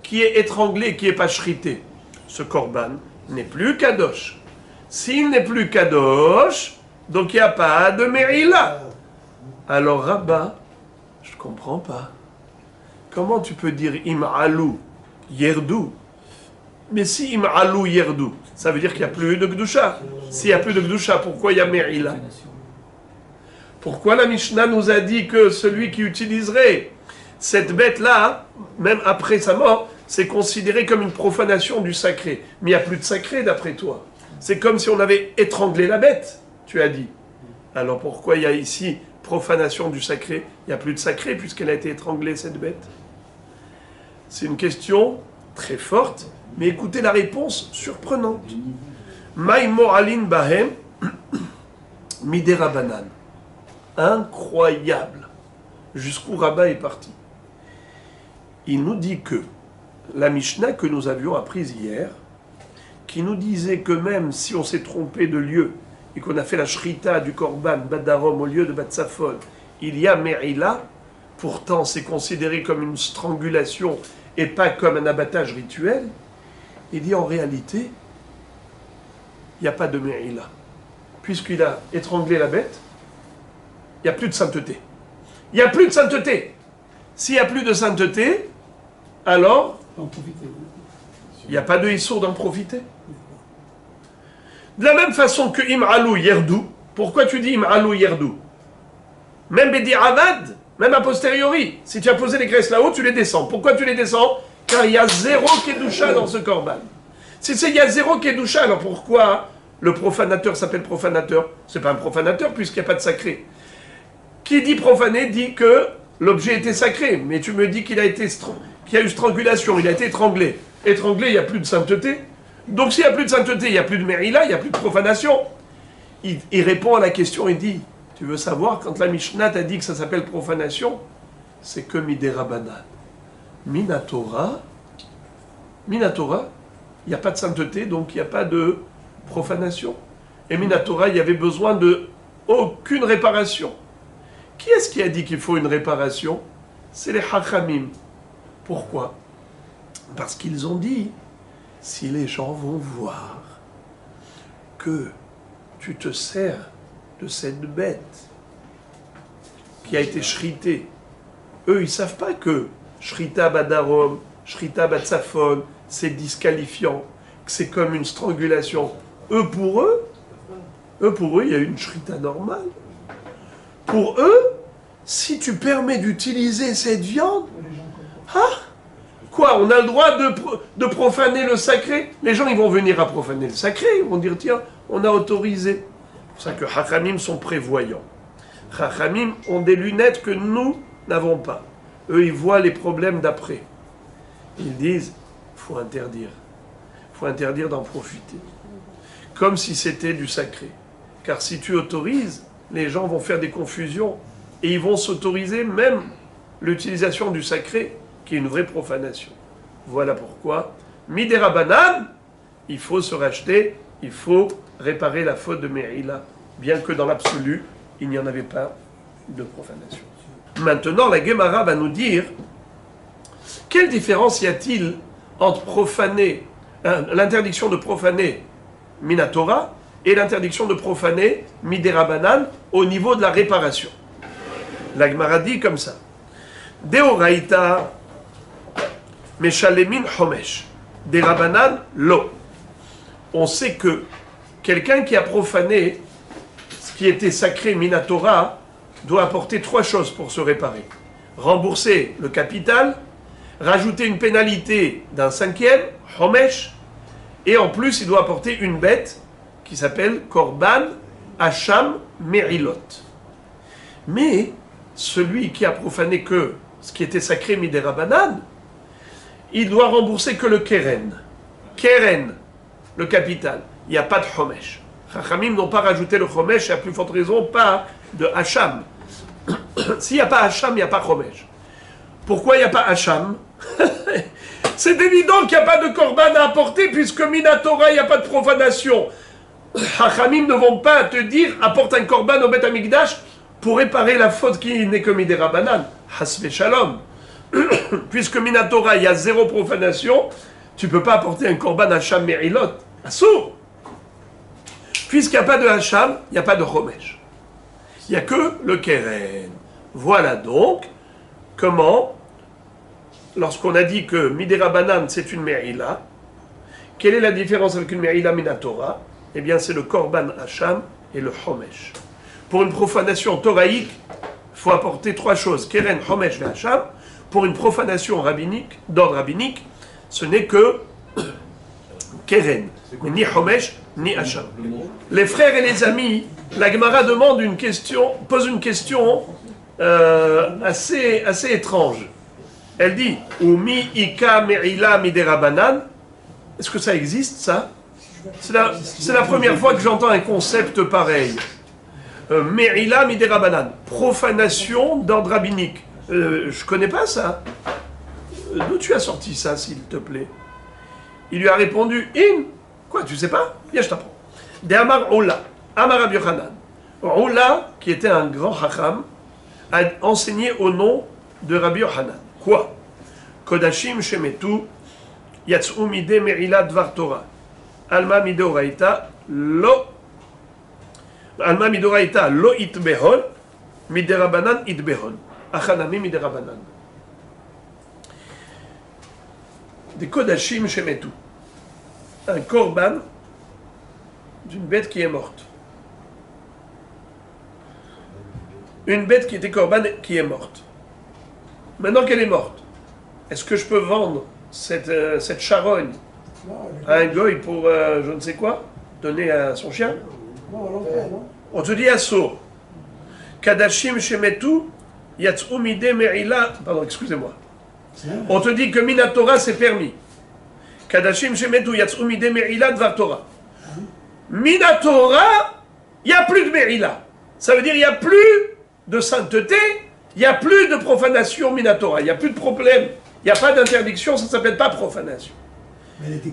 qui est étranglé, qui n'est pas shrité. Ce korban n'est plus kadosh. S'il n'est plus kadosh, donc il n'y a pas de Me'ila. Alors Rabba, je ne comprends pas. Comment tu peux dire im'alou yerdu? Mais si im'alou yerdu, ça veut dire qu'il n'y a plus de Gdusha. S'il n'y a plus de Gdusha, pourquoi il y a Me'ila? Pourquoi la Mishnah nous a dit que celui qui utiliserait cette bête-là, même après sa mort, c'est considéré comme une profanation du sacré? Mais il n'y a plus de sacré d'après toi. C'est comme si on avait étranglé la bête, tu as dit. Alors pourquoi il y a ici profanation du sacré? Il n'y a plus de sacré puisqu'elle a été étranglée, cette bête. C'est une question très forte, mais écoutez la réponse surprenante. Maïmo alin bahem midera banan. Incroyable. Jusqu'où Rabba est parti. Il nous dit que la Mishnah que nous avions apprise hier, qui nous disait que même si on s'est trompé de lieu et qu'on a fait la shrita du korban badarom au lieu de batsafon, il y a Me'ila, pourtant c'est considéré comme une strangulation et pas comme un abattage rituel, il dit en réalité, il n'y a pas de Me'ila. Puisqu'il a étranglé la bête, il n'y a plus de sainteté. Il n'y a plus de sainteté. S'il n'y a plus de sainteté, alors il n'y a pas de issour d'en profiter. De la même façon que Im'alou Yerdou, pourquoi tu dis Im'alou Yerdou? Même Bedi Avad, même a posteriori, si tu as posé les graisses là-haut, tu les descends. Pourquoi tu les descends? Car il y a zéro Kedusha dans ce korban. Si il y a zéro Kedusha, alors pourquoi le profanateur s'appelle profanateur? C'est pas un profanateur puisqu'il n'y a pas de sacré. Qui dit profané dit que l'objet était sacré, mais tu me dis qu'il y a eu strangulation, il a été étranglé. Étranglé, il n'y a plus de sainteté. Donc s'il n'y a plus de sainteté, il n'y a plus de Merila, il n'y a plus de profanation. Il répond à la question, il dit, tu veux savoir, quand la Mishnah t'a dit que ça s'appelle profanation, c'est que Midera-Banan. Minatora, il n'y a pas de sainteté, donc il n'y a pas de profanation. Et Minatora, il y avait besoin de aucune réparation. Qui est-ce qui a dit qu'il faut une réparation? C'est les Hachamim. Pourquoi? Parce qu'ils ont dit, si les gens vont voir que tu te sers de cette bête qui a été shritée, eux, ils ne savent pas que shrita badarom, shrita batsafon, c'est disqualifiant, que c'est comme une strangulation. Eux, pour eux, il y a une shrita normale. Pour eux, si tu permets d'utiliser cette viande, quoi, on a le droit de profaner le sacré? Les gens, ils vont venir à profaner le sacré, ils vont dire, tiens, on a autorisé. C'est pour ça que Hachamim sont prévoyants. Hachamim ont des lunettes que nous n'avons pas. Eux, ils voient les problèmes d'après. Ils disent, il faut interdire. Il faut interdire d'en profiter. Comme si c'était du sacré. Car si tu autorises, les gens vont faire des confusions et ils vont s'autoriser même l'utilisation du sacré, qui est une vraie profanation. Voilà pourquoi, Midera Banan, il faut se racheter, il faut réparer la faute de Me'ila, bien que dans l'absolu, il n'y en avait pas de profanation. Maintenant, la Gemara va nous dire, quelle différence y a-t-il entre profaner, l'interdiction de profaner Minatora et l'interdiction de profaner Midera Banan au niveau de la réparation? La Gemara dit comme ça. Deoraita Meshalemin Homesh. Derabanan Lo. On sait que quelqu'un qui a profané ce qui était sacré Minatora doit apporter 3 choses pour se réparer. Rembourser le capital, rajouter une pénalité d'un 5e, Homesh, et en plus il doit apporter une bête qui s'appelle Korban Hacham Merilot. Mais celui qui a profané que ce qui était sacré Midera Banan, il doit rembourser que le Keren. Keren, le capital. Il n'y a pas de Homesh. Chachamim n'ont pas rajouté le Homesh, et à plus forte raison, pas de Hacham. S'il n'y a pas Hacham, il n'y a pas Homesh. Pourquoi il n'y a pas Hacham? C'est évident qu'il n'y a pas de Korban à apporter, puisque Minatora, il n'y a pas de profanation. Chachamim ne vont pas te dire, apporte un Korban au Beth Amikdash pour réparer la faute qui n'est que Midera Banan. Hasve Shalom. Puisque Minatora, il y a 0 profanation, tu ne peux pas apporter un Korban Hacham Merilot. Assour. Puisqu'il n'y a pas de Hacham, il n'y a pas de Homesh. Il n'y a que le Keren. Voilà donc comment, lorsqu'on a dit que Midera Banan c'est une Merila, quelle est la différence avec une Merila Minatora? Eh bien c'est le Korban Hacham et le Homesh. Pour une profanation toraïque, il faut apporter 3 choses, Keren, Homesh et Hacham. Pour une profanation rabbinique, d'ordre rabbinique, ce n'est que Keren, mais ni Homesh, ni Hacham. Les frères et les amis, la Gemara demande pose une question assez étrange. Elle dit, Umi Ika Merila Midera Banan. Est-ce que ça existe, ça? C'est la première fois que j'entends un concept pareil. Merila Midera Banan, profanation d'ordre rabbinique. Je connais pas ça. D'où tu as sorti ça, s'il te plaît? Il lui a répondu, quoi, tu sais pas? Viens, je t'apprends. De Amar Ola, Amar Rabbi Yochanan. Ola, qui était un grand hacham, a enseigné au nom de Rabbi Yochanan. Quoi? Kodashim shemetu yatz'u mide me'ila dvar Torah. Alma midoraita lo itbehon miderabanan itbehon. Achanami miderabanan. Des kodashim shemetu. Un korban d'une bête qui est morte. Une bête qui était korban qui est morte. Maintenant qu'elle est morte, est-ce que je peux vendre cette charogne à un goy pour je ne sais quoi, donner à son chien? On te dit assour. Kadashim shemetu yatz'u mide me'ila. Pardon, excusez-moi. On te dit que Minatora c'est permis. Kadashim shemetu yatz'u mide me'ila dvar Torah. Minatora, il n'y a plus de me'ila. Ça veut dire il n'y a plus de sainteté, il n'y a plus de profanation Minatora. Il n'y a plus de problème. Il n'y a pas d'interdiction, ça ne s'appelle pas profanation.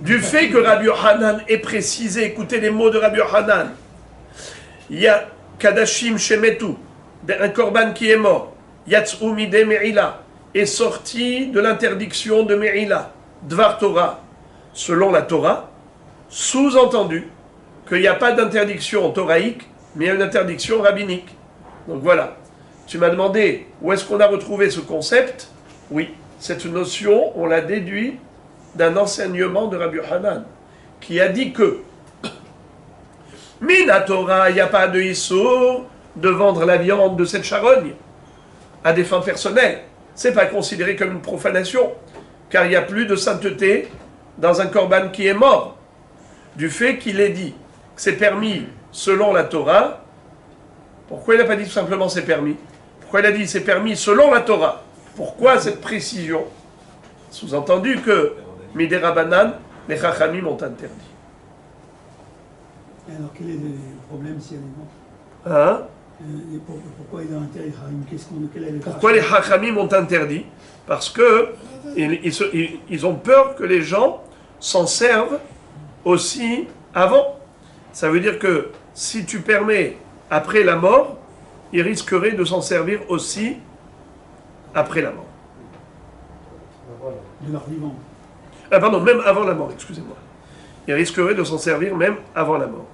Du fait que Rabbi Yochanan ait précisé, écoutez les mots de Rabbi Yochanan, il y a Kadashim shemetu, un korban qui est mort, yatz'u mide me'ila, est sorti de l'interdiction de me'ila, dvar Torah, selon la Torah, sous-entendu qu'il n'y a pas d'interdiction toraïque, mais il y a une interdiction rabbinique. Donc voilà, tu m'as demandé où est-ce qu'on a retrouvé ce concept. Oui, cette notion, on l'a déduit d'un enseignement de Rabbi Yochanan, qui a dit que Minatora, il n'y a pas de issour de vendre la viande de cette charogne à des fins personnelles. Ce n'est pas considéré comme une profanation, car il n'y a plus de sainteté dans un korban qui est mort. Du fait qu'il ait dit que c'est permis selon la Torah, pourquoi il n'a pas dit tout simplement c'est permis? Pourquoi il a dit c'est permis selon la Torah? Pourquoi cette précision? Sous-entendu que Miderabanan, les Chachamim ont interdit. Et alors quel est le problème si elle est morte? Hein? Pourquoi il a interdit? Quel est le Pourquoi les Chachamim ont interdit? Parce que ils ont peur que les gens s'en servent aussi avant. Ça veut dire que si tu permets après la mort, ils risqueraient de s'en servir aussi après la mort. De leur vivant. Ah pardon, même avant la mort, excusez-moi. Ils risqueraient de s'en servir même avant la mort.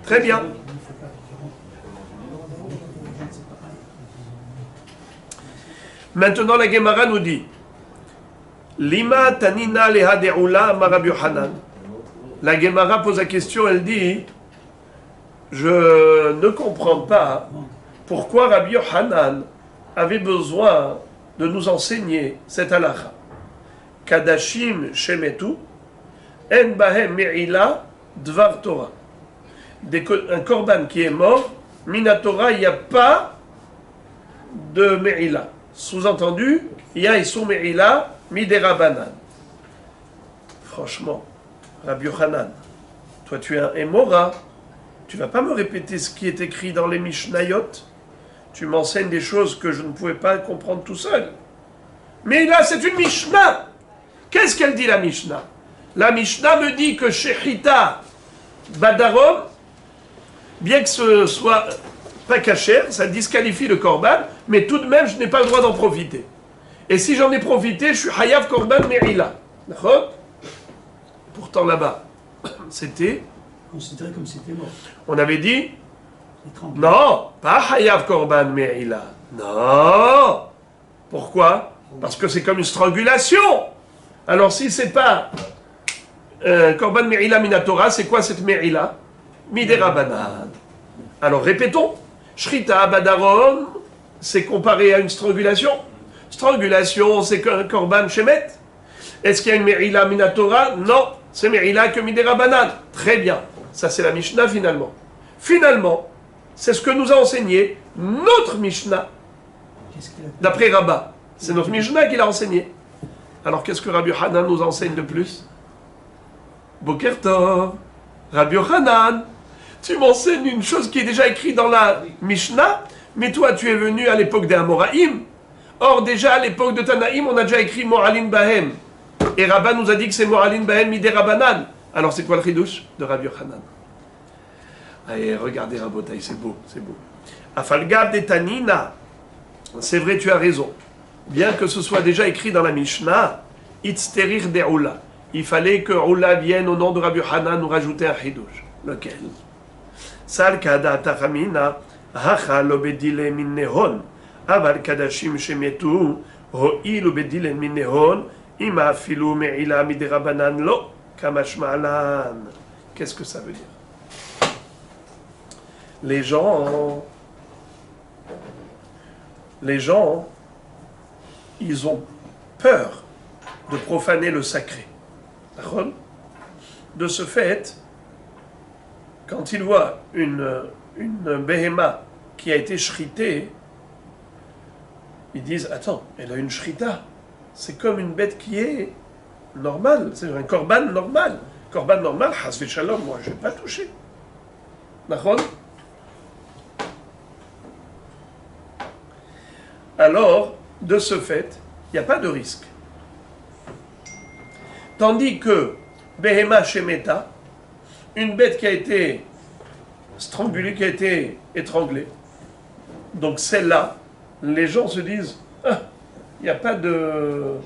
Très bien. Maintenant, la Gemara nous dit Lima tanina leha de'ula ma Rabbi Yochanan. La Gemara pose la question, elle dit je ne comprends pas pourquoi Rabbi Yochanan avait besoin de nous enseigner cette halakha. Kadashim shemetu en bahem me'ila dvar Torah. Un korban qui est mort, minatora, il n'y a pas de me'ila. Sous-entendu, il y a Issur me'ila miderabanan. Franchement, Rabbi Yochanan, toi tu es un Emora, tu ne vas pas me répéter ce qui est écrit dans les Mishnayot. Tu m'enseignes des choses que je ne pouvais pas comprendre tout seul. Mais là, c'est une Mishnah. Qu'est-ce qu'elle dit, la Mishnah? La Mishnah me dit que Shechita Badarom, bien que ce soit pas caché, ça disqualifie le korban, mais tout de même, je n'ai pas le droit d'en profiter. Et si j'en ai profité, je suis Hayav Korban Me'ila. D'accord? Pourtant, là-bas, c'était considéré comme c'était mort. On avait dit non, pas Hayav Korban Me'ila. Non. Pourquoi? Parce que c'est comme une strangulation. Alors si c'est pas Korban Me'ila Minatora, c'est quoi cette Me'ila? Miderabanan. Alors répétons. Shrita Badaron, c'est comparé à une strangulation. Strangulation, c'est un Korban Shemet. Est-ce qu'il y a une Me'ila Minatora? Non, c'est Me'ila que Miderabanan. Très bien. Ça, c'est la Mishnah finalement. Finalement, c'est ce que nous a enseigné notre Mishnah. D'après Rabbah. C'est notre Mishnah qui l'a enseigné. Alors, qu'est-ce que Rabbi Yochanan nous enseigne de plus? Boker Tov. Rabbi Yochanan, tu m'enseignes une chose qui est déjà écrite dans la Mishnah, mais toi, tu es venu à l'époque des Amoraïm. Or, déjà à l'époque de Tanaïm, on a déjà écrit Mo'alin Bahem. Et Rabbah nous a dit que c'est Mo'alin Bahem Miderabanan. Alors, c'est quoi le chidouche de Rabbi Yochanan? Allez, regardez Rabotai, c'est beau, c'est beau. Afalgab de Tanina, c'est vrai, tu as raison. Bien que ce soit déjà écrit dans la Mishnah, Itzterir de Oula. Il fallait que Oula vienne au nom de Rabbi Hanan nous rajouter un chidouche. Lequel? Sal kada tachamina, hacha lo bedile min nehon, aval kadashim shemetu, ho'i lo bedile min nehon, ima afilu me'ila miderabanan lo, kamashmalan. Qu'est-ce que ça veut dire? Les gens, ils ont peur de profaner le sacré. De ce fait, quand ils voient une béhéma qui a été shritée, ils disent, attends, elle a une shrita. C'est comme une bête qui est normale, c'est un korban normal. Korban normal, hasve shalom, moi je ne vais pas toucher. D'accord? Alors, de ce fait, il n'y a pas de risque. Tandis que Behema Shemeta, une bête qui a été strangulée, qui a été étranglée, donc celle-là, les gens se disent, ah, il n'y a pas de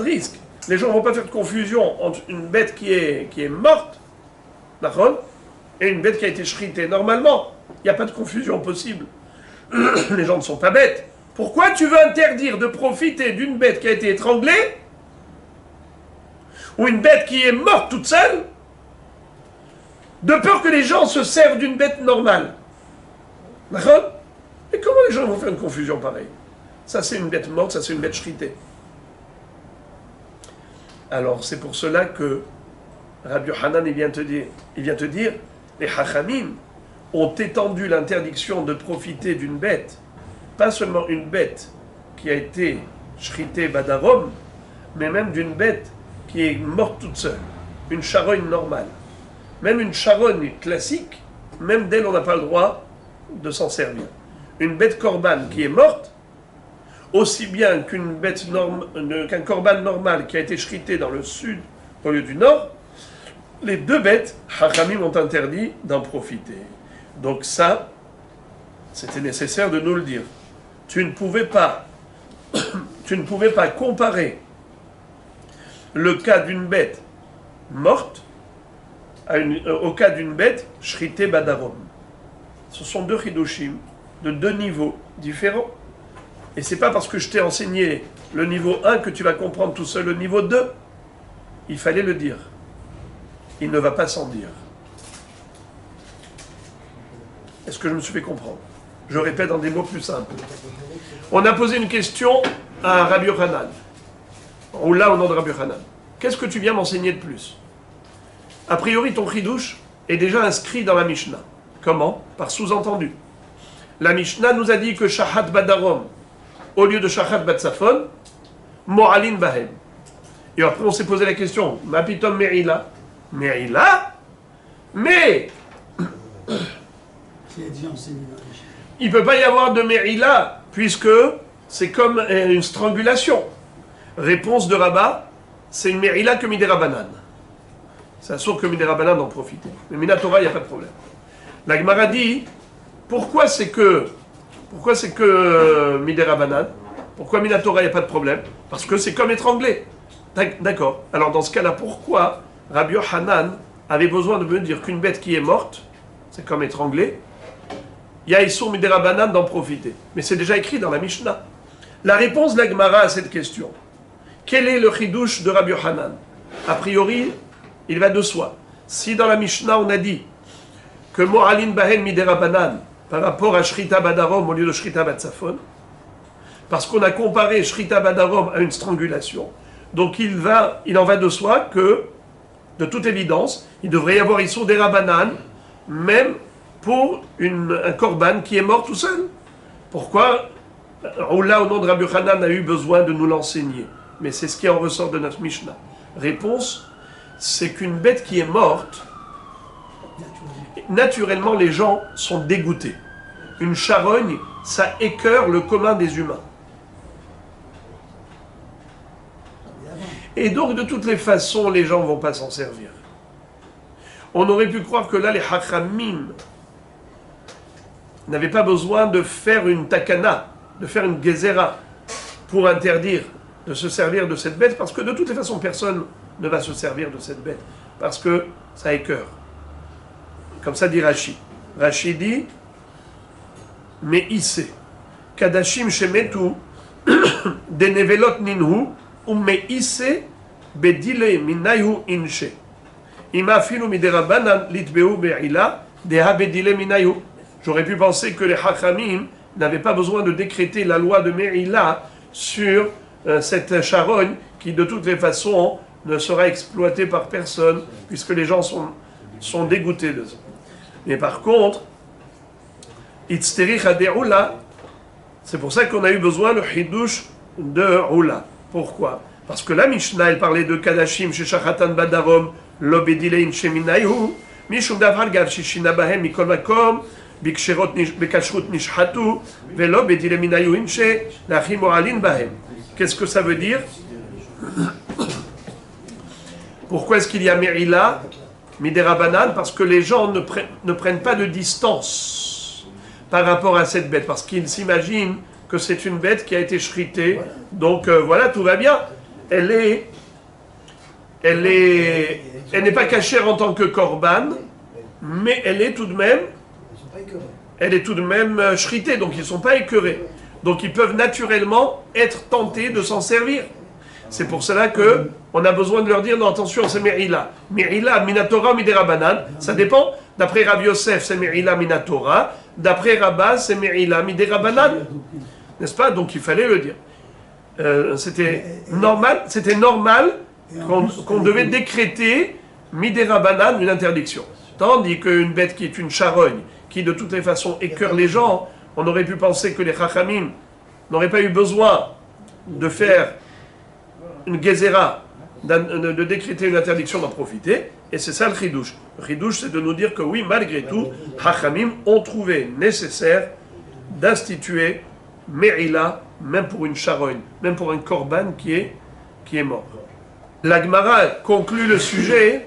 risque. Les gens ne vont pas faire de confusion entre une bête qui est morte, d'accord, et une bête qui a été shritée. Normalement, il n'y a pas de confusion possible. Les gens ne sont pas bêtes. Pourquoi tu veux interdire de profiter d'une bête qui a été étranglée ou une bête qui est morte toute seule, de peur que les gens se servent d'une bête normale? D'accord? Et comment les gens vont faire une confusion pareille? Ça c'est une bête morte, ça c'est une bête shritée. Alors c'est pour cela que Rabbi Hanan il vient te dire, les Hachamim ont étendu l'interdiction de profiter d'une bête, pas seulement une bête qui a été shritée badarom, mais même d'une bête qui est morte toute seule, une charogne normale. Même une charogne classique, même d'elle on n'a pas le droit de s'en servir. Une bête korban qui est morte, aussi bien qu'un korban normal qui a été shrité dans le sud au lieu du nord, les deux bêtes, Hachamim ont interdit d'en profiter. Donc ça, c'était nécessaire de nous le dire. Tu ne pouvais pas comparer le cas d'une bête morte au cas d'une bête shritée badarom. Ce sont deux chidushim de deux niveaux différents. Et c'est pas parce que je t'ai enseigné le niveau 1 que tu vas comprendre tout seul le niveau 2. Il fallait le dire. Il ne va pas sans dire. Est-ce que je me suis fait comprendre? Je répète dans des mots plus simples. On a posé une question à Rabbi Hanan. Ou là, au nom de Rabbi Hanan. Qu'est-ce que tu viens m'enseigner de plus? A priori, ton chidouche est déjà inscrit dans la Mishnah. Comment? Par sous-entendu. La Mishnah nous a dit que Shahat Badarom, au lieu de Shahat Batsafon, Mo'alin Bahem. Et après, on s'est posé la question, Mapitom Me'ila? Me'ila? Mais il ne peut pas y avoir de Me'ila, puisque c'est comme une strangulation. Réponse de Rabat, c'est une Me'ila que Midera Banan. C'est sûr que Midera Banan d'en profiter. Mais Minatora, il n'y a pas de problème. La Gemara dit, pourquoi c'est que Midera Banan? Pourquoi Minatora, il n'y a pas de problème? Parce que c'est comme étranglé. D'accord. Alors dans ce cas-là, pourquoi Rabbi Hanan avait besoin de me dire qu'une bête qui est morte, c'est comme étranglé, il y a Issour Midera Banan d'en profiter? Mais c'est déjà écrit dans la Mishnah. La réponse de la Gemara à cette question, quel est le chidouche de Rabbi Hanan? A priori, il va de soi. Si dans la Mishnah on a dit que Mo'alin Bahen Midera Banan par rapport à Shrita Badarom au lieu de Shrita Batsafon, parce qu'on a comparé Shrita Badarom à une strangulation, donc il en va de soi que, de toute évidence, il devrait y avoir Issour Dera Banan, même pour un korban qui est mort tout seul. Pourquoi Oula, au nom de Rabbi Hanan, a eu besoin de nous l'enseigner? Mais c'est ce qui en ressort de notre Mishnah. Réponse, c'est qu'une bête qui est morte, naturellement les gens sont dégoûtés. Une charogne, ça écœure le commun des humains. Et donc de toutes les façons, les gens ne vont pas s'en servir. On aurait pu croire que là, les Hachamim n'avaient pas besoin de faire une takana, de faire une gezera, pour interdire de se servir de cette bête, parce que de toutes les façons, personne ne va se servir de cette bête, parce que ça écœure. Comme ça dit Rashi. Rashi dit, mais issé, kadashim shemetu, denevelot ninhu, mais issé, bedile minayu inche. Ima filu miderabanan litbeu be'ila, deha bedile minayu. J'aurais pu penser que les Hachamim n'avaient pas besoin de décréter la loi de Me'ila sur cette charogne qui de toutes les façons ne sera exploitée par personne puisque les gens sont dégoûtés de ça. Mais par contre, Itzterich Ade'ula, c'est pour ça qu'on a eu besoin le Hidush de Oula. Pourquoi? Parce que la Mishnah, elle parlait de Kadashim chez Shachatan Badarom, Lobedilein Sheminayu, Mishum Davar Gar Shishina Bahem Mikol Makom, Bikashrut Nishhatu, Velo Bedile Minayu Inche, Lachim Oralin Bahem. Qu'est-ce que ça veut dire? Pourquoi est-ce qu'il y a Me'ila, Miderabanan? Parce que les gens ne prennent pas de distance par rapport à cette bête, parce qu'ils s'imaginent que c'est une bête qui a été shritée. Donc voilà, tout va bien. Elle n'est pas cachère en tant que korban, mais elle est tout de même shritée, donc ils ne sont pas écœurés. Donc ils peuvent naturellement être tentés de s'en servir. C'est pour cela que on a besoin de leur dire, non, attention, c'est Me'ila. Me'ila, Minatora, Miderabanan, ça dépend. D'après Rav Yosef, c'est Me'ila, Minatora. D'après Rabba, c'est Me'ila, Miderabanan. N'est-ce pas? Donc il fallait le dire. C'était normal qu'on devait décréter Miderabanan, une interdiction. Tandis qu'une bête qui est une charogne, qui de toutes les façons écœure les gens, on aurait pu penser que les Chachamim n'auraient pas eu besoin de faire une gezera, de décréter une interdiction d'en profiter, et c'est ça le chidouche. Le chidouche, c'est de nous dire que oui, malgré tout, Chachamim ont trouvé nécessaire d'instituer Me'ila, même pour une charogne, même pour un korban qui est mort. La Gemara conclut le sujet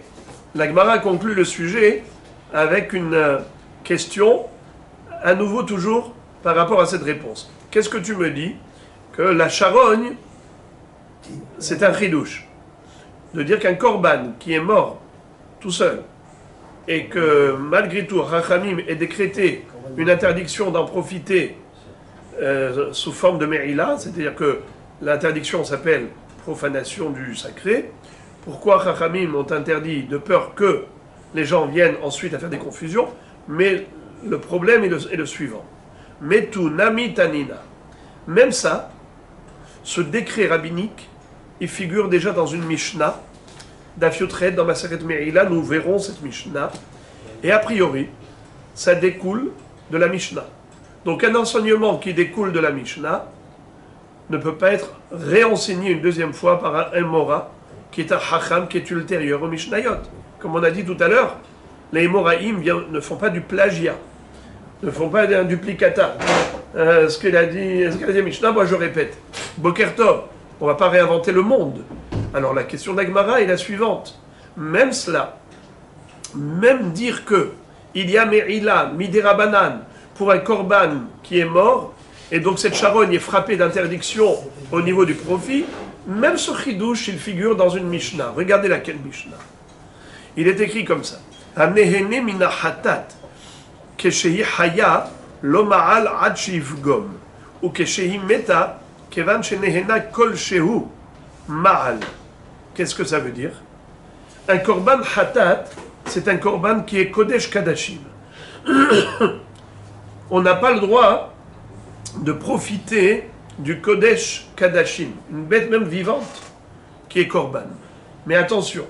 avec une question, à nouveau toujours par rapport à cette réponse. Qu'est-ce que tu me dis? Que la charogne, c'est un chidouche. De dire qu'un korban qui est mort tout seul, et que malgré tout, Rachamim ait décrété une interdiction d'en profiter sous forme de Me'ila, c'est-à-dire que l'interdiction s'appelle profanation du sacré. Pourquoi Rachamim ont interdit de peur que les gens viennent ensuite à faire des confusions? Mais le problème est le suivant. Metu nami tanina. Même ça, ce décret rabbinique, il figure déjà dans une Mishnah, Daf Yotret, dans Maseret Me'ila, nous verrons cette Mishnah, et a priori, ça découle de la Mishnah. Donc un enseignement qui découle de la Mishnah ne peut pas être réenseigné une deuxième fois par un Mora, qui est un Hacham, qui est ultérieur au Mishnayot. Comme on a dit tout à l'heure, les Moraïm ne font pas du plagiat, ne font pas d'un duplicata. Ce qu'elle a dit Mishnah, moi je répète. Boker Tov, on ne va pas réinventer le monde. Alors la question d'Agmara est la suivante. Même cela, même dire que il y a Me'ila, Miderabanan, pour un korban qui est mort, et donc cette charogne est frappée d'interdiction au niveau du profit, même ce chidouche, il figure dans une Mishnah. Regardez laquelle Mishnah. Il est écrit comme ça. Hanehene mina hatat, keshehi haya, lo ma'al ad shivgom, ou keshehi meta, kevan shenehena kol shehu, ma'al. Qu'est-ce que ça veut dire? Un korban hatat, c'est un korban qui est kodesh kadashim. On n'a pas le droit de profiter du kodesh kadashim, une bête même vivante qui est korban. Mais attention,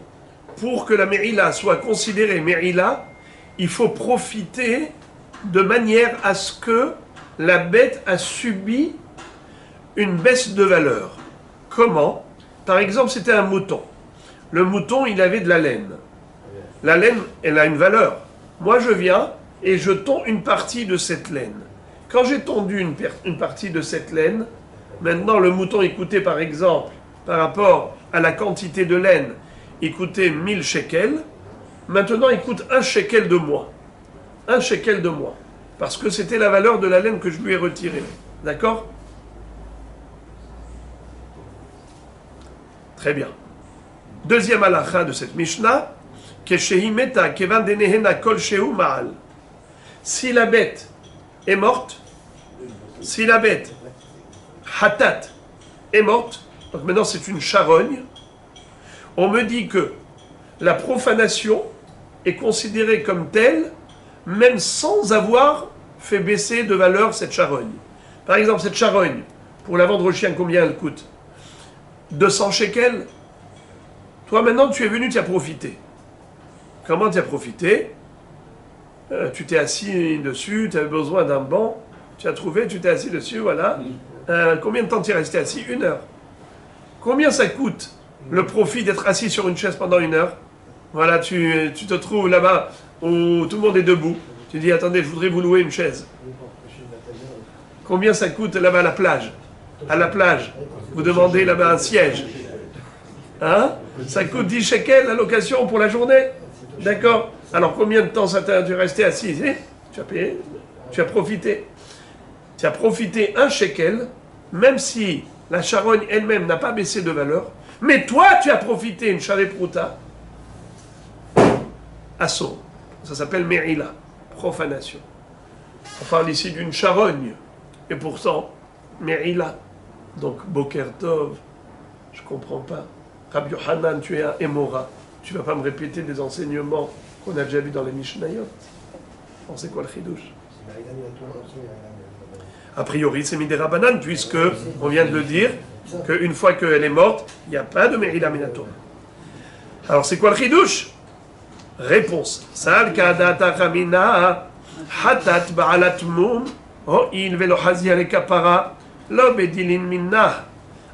pour que la Me'ila soit considérée Me'ila, il faut profiter de manière à ce que la bête a subi une baisse de valeur. Comment? Par exemple, c'était un mouton. Le mouton, il avait de la laine. La laine, elle a une valeur. Moi, je viens et je tonds une partie de cette laine. Quand j'ai tondu une partie de cette laine, maintenant le mouton, il coûtait par exemple, par rapport à la quantité de laine, il coûtait 1000 shekels. Maintenant, il coûte 1 shekel de moins. 1 shekel de moins. Parce que c'était la valeur de la laine que je lui ai retirée. D'accord? Très bien. Deuxième halakha de cette Mishnah, Keshehi meta kevan denehena kol shehu ma'al. Si la bête est morte, si la bête, hatat, est morte, donc maintenant c'est une charogne, on me dit que la profanation est considérée comme telle, même sans avoir fait baisser de valeur cette charogne. Par exemple, cette charogne, pour la vendre au chien, combien elle coûte? 200 shekels. Toi maintenant, tu es venu, tu as profité. Comment tu as profité? Tu t'es assis dessus, tu avais besoin d'un banc, tu as trouvé, tu t'es assis dessus, voilà. Combien de temps tu es resté assis? 1 heure. Combien ça coûte le profit d'être assis sur une chaise pendant 1 heure? Voilà, tu te trouves là-bas où tout le monde est debout. Tu dis, attendez, je voudrais vous louer une chaise. Combien ça coûte là-bas à la plage? À la plage, vous demandez là-bas un siège. Hein? Ça coûte 10 shekels la location pour la journée? D'accord? Alors combien de temps ça t'a dû rester assis? Tu as payé? Tu as profité? Tu as profité 1 shekel, même si la charogne elle-même n'a pas baissé de valeur, mais toi tu as profité une chareprouta, assaut. Ça s'appelle Merila, profanation. On parle ici d'une charogne, et pourtant, Merila. Donc, Boker Tov, je ne comprends pas. Rabbi Yohanan, tu es un Emora. Tu ne vas pas me répéter des enseignements qu'on a déjà vus dans les Mishnayot. On sait quoi le chidouche? A priori, c'est Midera Banan, puisque, on vient de le dire, qu'une fois qu'elle est morte, il n'y a pas de Merila Minatora. Alors, c'est quoi le chidouche? Réponse. Sal kadata kamina hatat ba'alat mum ho'il velo hazia le kapara lo bedilin minna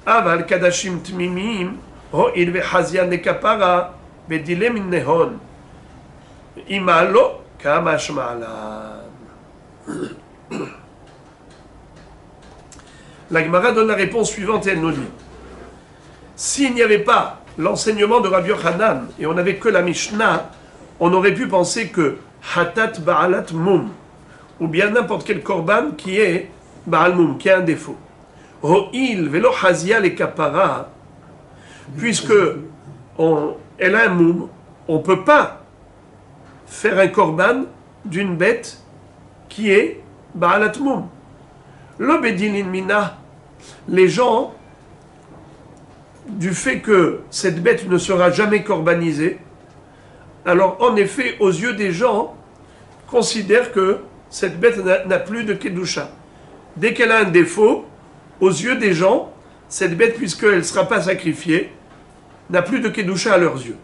aval kadashim tmimim ho'il ve hazia le kapara bedile minnehon imalo kamash ma'alan. La Gemara donne la réponse suivante et elle nous dit: s'il n'y avait pas l'enseignement de Rabbi Yochanan et on n'avait que la Mishnah, on aurait pu penser que Hatat Ba'alat Mum, ou bien n'importe quel korban qui est Ba'al Mum, qui a un défaut. Ho'il velo hazia le kapara, puisque elle a un Mum, on ne peut pas faire un korban d'une bête qui est Ba'alat Mum. L'obedilin mina, les gens, du fait que cette bête ne sera jamais korbanisée, alors en effet, aux yeux des gens, considèrent que cette bête n'a plus de kedusha. Dès qu'elle a un défaut, aux yeux des gens, cette bête, puisqu'elle ne sera pas sacrifiée, n'a plus de kedusha à leurs yeux.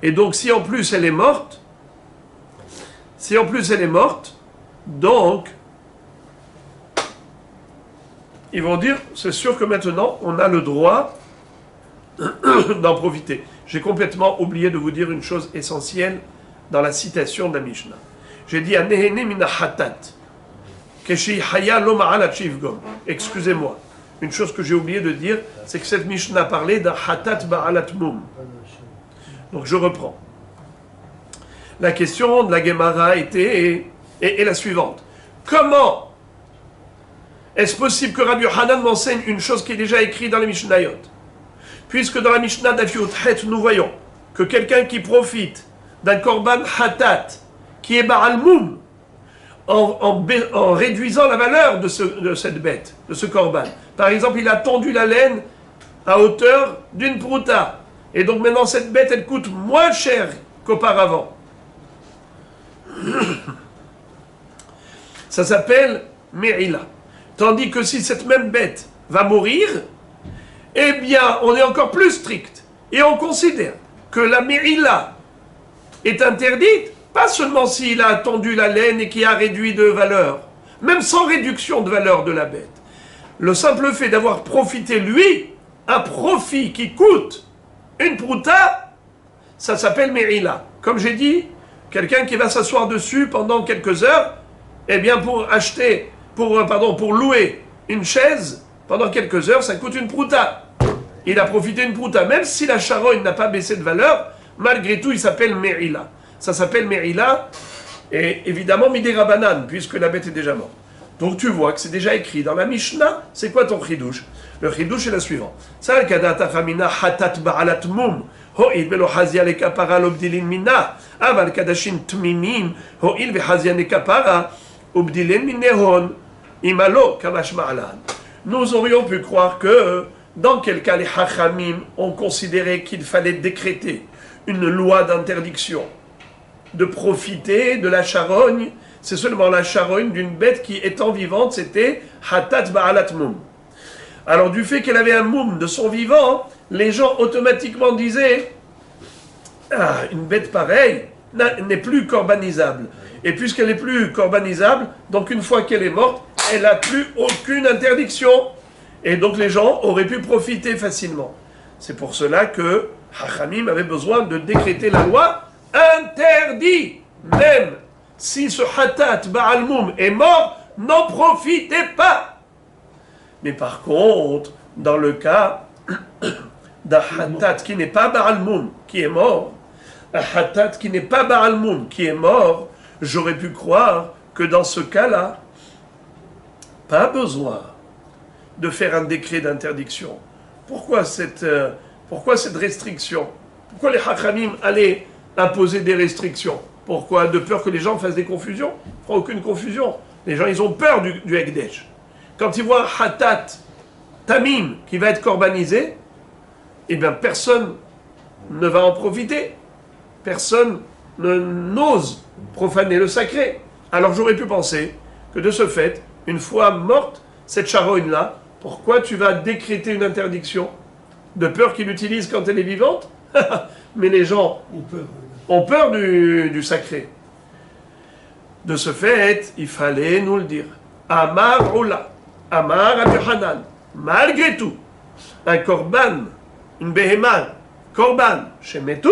Et donc, si en plus elle est morte, donc, ils vont dire, c'est sûr que maintenant, on a le droit d'en profiter. J'ai complètement oublié de vous dire une chose essentielle dans la citation de la Mishnah. J'ai dit Anehene mina hatat. Keshi haya lo ma'al chivgom. Excusez-moi. Une chose que j'ai oublié de dire, c'est que cette Mishnah parlait d'un hatat ba'alat mum. Donc je reprends. La question de la Gemara était est la suivante. Comment est-ce possible que Rabbi Yohanan m'enseigne une chose qui est déjà écrite dans les Mishnayot? Puisque dans la Mishnah d'Afiut Het, nous voyons que quelqu'un qui profite d'un korban hatat, qui est Ba'al Mum, en réduisant la valeur de cette bête, de ce korban. Par exemple, il a tendu la laine à hauteur d'une prouta. Et donc maintenant, cette bête, elle coûte moins cher qu'auparavant. Ça s'appelle Merila. Tandis que si cette même bête va mourir, eh bien, on est encore plus strict. Et on considère que la Merila est interdite, pas seulement s'il a tendu la laine et qui a réduit de valeur, même sans réduction de valeur de la bête. Le simple fait d'avoir profité, lui, un profit qui coûte une prouta, ça s'appelle Merila. Comme j'ai dit, quelqu'un qui va s'asseoir dessus pendant quelques heures, eh bien, pour louer une chaise, pendant quelques heures, ça coûte une prouta. Il a profité d'une prouta. Même si la charogne n'a pas baissé de valeur, malgré tout, il s'appelle Merila. Ça s'appelle Merila, et évidemment Midé Rabanan, puisque la bête est déjà morte. Donc tu vois que c'est déjà écrit dans la Mishnah. C'est quoi ton chidouche? Le chidouche est la suivante. Ça, le kadata famina hatat ba'alat mum. Ho'il velo hazia le kapara l'obdilin mina. Aval kadashin tmimim. Ho'il ve hazia le kapara obdilin minehon. Imalo kamash ma'alan. Nous aurions pu croire que, dans quel cas les hachamim ont considéré qu'il fallait décréter une loi d'interdiction de profiter de la charogne. C'est seulement la charogne d'une bête qui, étant vivante, c'était hatat ba'alat mum. Alors, du fait qu'elle avait un mum de son vivant, les gens automatiquement disaient une bête pareille n'est plus corbanisable. Et puisqu'elle n'est plus corbanisable, donc une fois qu'elle est morte, elle n'a plus aucune interdiction. Et donc les gens auraient pu profiter facilement. C'est pour cela que Hachamim avait besoin de décréter la loi interdit. Même si ce hatat Baal Mum est mort, n'en profitez pas. Mais par contre, dans le cas d'un hatat qui n'est pas Baal Mum, qui est mort, un hatat qui n'est pas Baal Mum, qui est mort, j'aurais pu croire que dans ce cas-là, pas besoin de faire un décret d'interdiction. Pourquoi cette restriction? Pourquoi les Hachamim allaient imposer des restrictions? Pourquoi? De peur que les gens fassent des confusions? Il n'y a aucune confusion. Les gens, ils ont peur du Ekdesh. Quand ils voient un Hatat Tamim qui va être corbanisé, eh bien personne ne va en profiter. Personne n'ose profaner le sacré. Alors j'aurais pu penser que de ce fait, une fois morte, cette charogne-là, pourquoi tu vas décréter une interdiction? De peur qu'il l'utilise quand elle est vivante? Mais les gens ont peur du sacré. De ce fait, il fallait nous le dire. Amar Ola, Amar Rabbi Hanan, malgré tout, un korban, une béhéman, korban, chez Metou,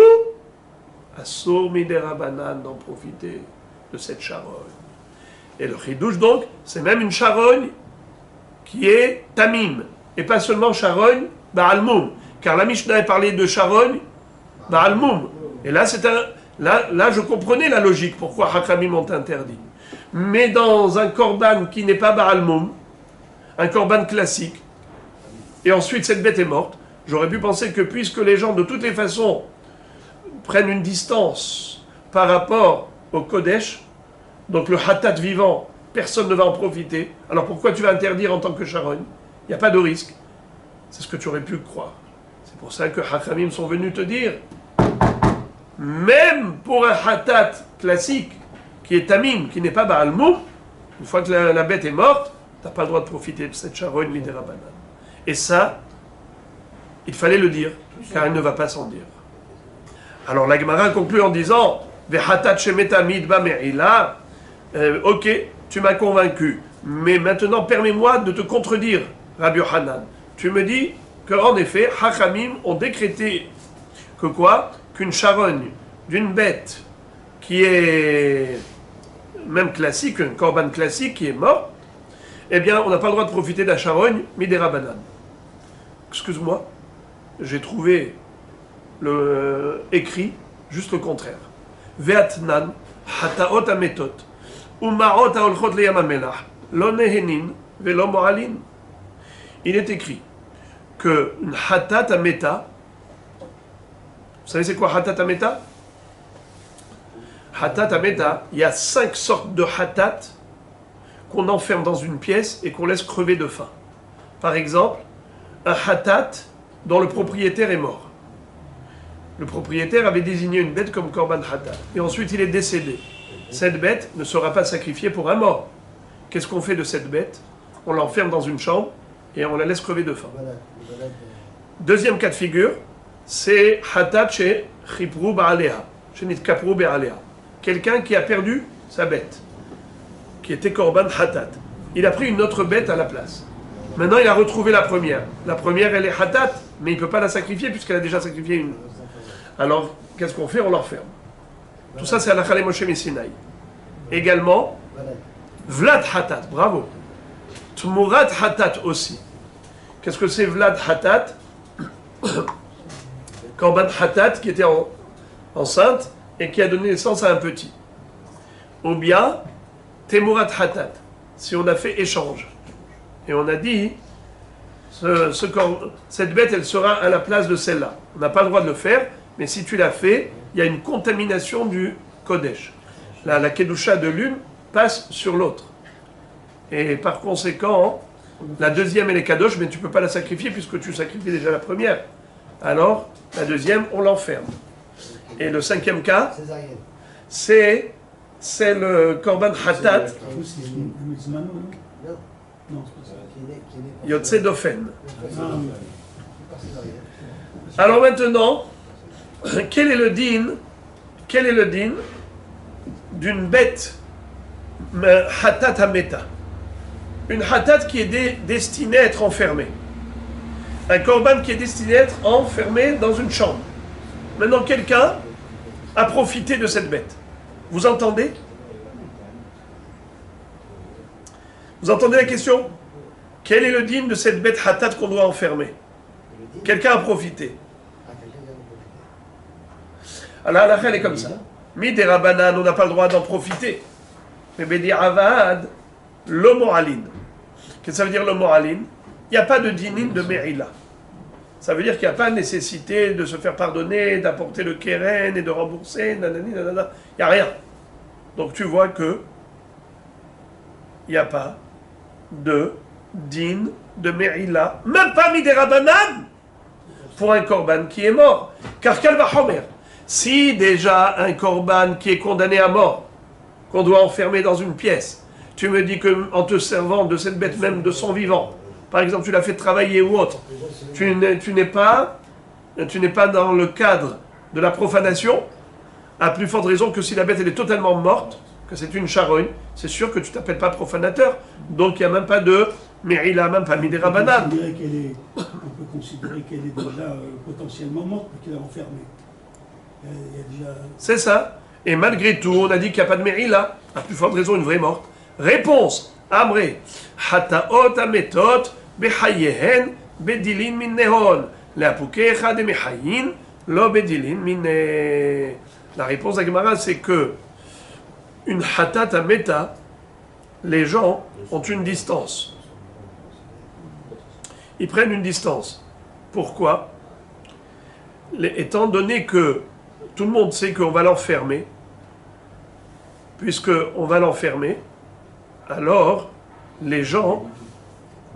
Assour Midé Rabanan d'en profiter de cette charogne. Et le chidouche donc, c'est même une charogne qui est tamim, et pas seulement charogne Baal Mum, car la Mishnah a parlé de charogne Baal Mum. Et là, là, je comprenais la logique, pourquoi Hachamim ont interdit. Mais dans un korban qui n'est pas Baal Mum, un korban classique, et ensuite cette bête est morte, j'aurais pu penser que puisque les gens de toutes les façons prennent une distance par rapport au Kodesh, donc le Hatat vivant, personne ne va en profiter, alors pourquoi tu vas interdire en tant que charogne? Il n'y a pas de risque. C'est ce que tu aurais pu croire. C'est pour ça que Hachamim sont venus te dire, même pour un Hatat classique, qui est Tamim, qui n'est pas Baal Mum, une fois que la bête est morte, tu n'as pas le droit de profiter de cette charogne Midé Rabanan. Et ça, il fallait le dire, car elle ne va pas sans dire. Alors la Gemara conclut en disant, Vehatat shemeta midba me'ila, ok, tu m'as convaincu, mais maintenant permets-moi de te contredire, Rabbi Hanan. Tu me dis qu'en effet, Hachamim ont décrété que quoi? Qu'une charogne d'une bête qui est même classique, un korban classique qui est mort, eh bien, on n'a pas le droit de profiter de la charogne Midé Rabanan. Excuse-moi, j'ai trouvé écrit juste le contraire. Ve'atnan hataot ametot u'ma'ot ha'olchot leyam ha'melach lo nehenin ve'lo mo'alin. Il est écrit que une hatat ameta, vous savez c'est quoi hatat ameta? Hatat ameta, il y a 5 sortes de hatat qu'on enferme dans une pièce et qu'on laisse crever de faim. Par exemple, un hatat dont le propriétaire est mort. Le propriétaire avait désigné une bête comme korban hatat. Et ensuite il est décédé. Cette bête ne sera pas sacrifiée pour un mort. Qu'est-ce qu'on fait de cette bête? On l'enferme dans une chambre et on la laisse crever de faim. Deuxième cas de figure, c'est hatat chez chipru ba'alea, chez nitkapru ba'alea. Quelqu'un qui a perdu sa bête, qui était korban hatat. Il a pris une autre bête à la place. Maintenant il a retrouvé la première. La première elle est hatat, mais il ne peut pas la sacrifier puisqu'elle a déjà sacrifié une. Alors, qu'est-ce qu'on fait? On l'enferme. Tout ça, c'est à la Chalé Moshe Messinaï. Également, Vlad Hatat, bravo. Tmurat Hatat aussi. Qu'est-ce que c'est Vlad Hatat? Korban Hatat qui était enceinte et qui a donné naissance à un petit. Ou bien, Temurat Hatat, si on a fait échange. Et on a dit, cette bête, elle sera à la place de celle-là. On n'a pas le droit de le faire, mais si tu l'as fait, il y a une contamination du Kodesh. La Kedusha de l'une passe sur l'autre. Et par conséquent, la deuxième, elle est Kadosh, mais tu ne peux pas la sacrifier puisque tu sacrifies déjà la première. Alors, la deuxième, on l'enferme. Et le cinquième cas, c'est le Korban Hatat, Yotse Dofen. Alors maintenant, quel est le din d'une bête Hatat Hameta? Une Hatat qui est destinée à être enfermée. Un Korban qui est destiné à être enfermé dans une chambre. Maintenant, quelqu'un a profité de cette bête. Vous entendez? Vous entendez la question? Quel est le din de cette bête Hatat qu'on doit enfermer? Quelqu'un a profité. Alors, la elle est comme ça. Midi Rabanan, on n'a pas le droit d'en profiter. Mais Bedi Avad, l'homoalin. Qu'est-ce que ça veut dire l'homoalin? Il n'y a pas de dinin de Merila. Ça veut dire qu'il n'y a pas de nécessité de se faire pardonner, d'apporter le keren et de rembourser, nanani, nanana. Il n'y a rien. Donc tu vois que il n'y a pas de din de Merila, même pas Midi Rabanan, pour un korban qui est mort. Car Kalva Homer, si déjà un korban qui est condamné à mort, qu'on doit enfermer dans une pièce, tu me dis qu'en te servant de cette bête même de son vivant, par exemple tu l'as fait travailler ou autre, tu n'es pas dans le cadre de la profanation, à plus forte raison que si la bête elle est totalement morte, que c'est une charogne, c'est sûr que tu ne t'appelles pas profanateur, donc il n'y a même pas de Merila, même pas Midera Banane. On peut considérer qu'elle est déjà potentiellement morte, mais qu'elle est enfermée. C'est ça. Et malgré tout, on a dit qu'il n'y a pas de Merila, à plus forte raison une vraie morte. Réponse, Amré, Hataot ametot behayehen bedilin min nehon, leapukecha de mehayin lo bedilin min. La réponse à Gemara, c'est que une hatat ameta, les gens ont une distance. Ils prennent une distance. Pourquoi? Étant donné que tout le monde sait qu'on va l'enfermer, puisqu'on va l'enfermer, alors les gens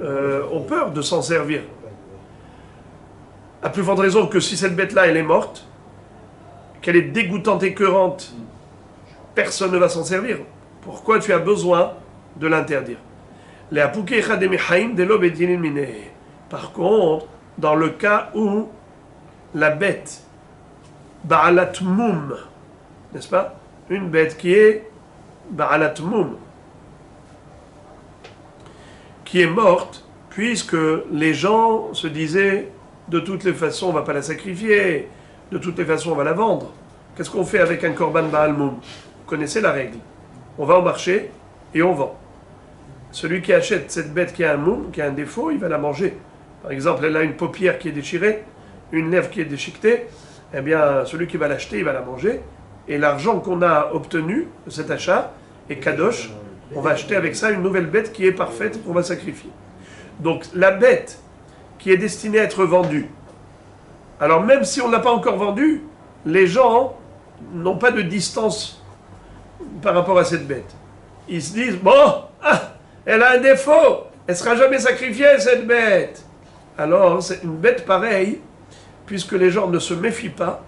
ont peur de s'en servir. À plus forte raison que si cette bête-là, elle est morte, qu'elle est dégoûtante, écœurante, personne ne va s'en servir. Pourquoi tu as besoin de l'interdire? Par contre, dans le cas où la bête, Ba'alat Moum, n'est-ce pas? Une bête qui est Ba'alat Moum, qui est morte, puisque les gens se disaient, de toutes les façons, on ne va pas la sacrifier, de toutes les façons, on va la vendre. Qu'est-ce qu'on fait avec un Korban Ba'al Moum? Vous connaissez la règle. On va au marché et on vend. Celui qui achète cette bête qui a un moum, qui a un défaut, il va la manger. Par exemple, elle a une paupière qui est déchirée, une lèvre qui est déchiquetée, eh bien, celui qui va l'acheter, il va la manger. Et l'argent qu'on a obtenu de cet achat est kadosh. On va acheter avec ça une nouvelle bête qui est parfaite qu'on va sacrifier. Donc, la bête qui est destinée à être vendue, alors même si on ne l'a pas encore vendue, les gens n'ont pas de distance par rapport à cette bête. Ils se disent, bon, elle a un défaut, elle ne sera jamais sacrifiée, cette bête. Alors, c'est une bête pareille, puisque les gens ne se méfient pas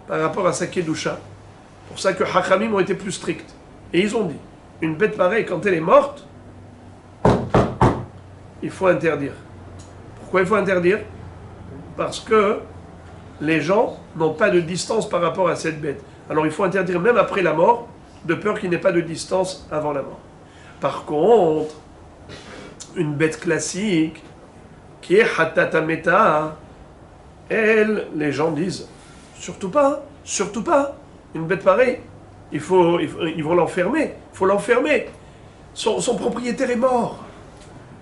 par rapport à sa kedusha. C'est pour ça que Hachamim ont été plus stricts. Et ils ont dit, une bête pareille, quand elle est morte, il faut interdire. Pourquoi il faut interdire? Parce que les gens n'ont pas de distance par rapport à cette bête. Alors il faut interdire même après la mort, de peur qu'il n'y ait pas de distance avant la mort. Par contre, une bête classique, qui est Hatatameta, elle, les gens disent, surtout pas. Une bête pareille, ils vont l'enfermer. Il faut l'enfermer. Son propriétaire est mort.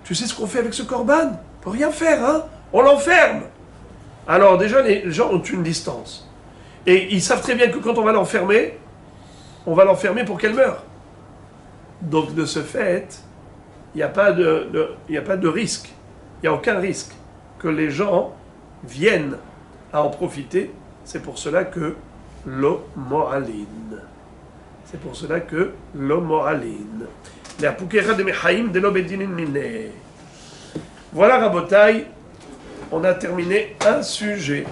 Tu sais ce qu'on fait avec ce korban? On peut rien faire, hein? On l'enferme. Alors déjà, les gens ont une distance. Et ils savent très bien que quand on va l'enfermer pour qu'elle meure. Donc de ce fait, il n'y a pas de risque, il n'y a aucun risque que les gens viennent à en profiter. C'est pour cela que lo mo'aline. C'est pour cela que lo mo'aline. La pukera de mechaim de lo bedinin mine. Voilà Rabotai, on a terminé un sujet.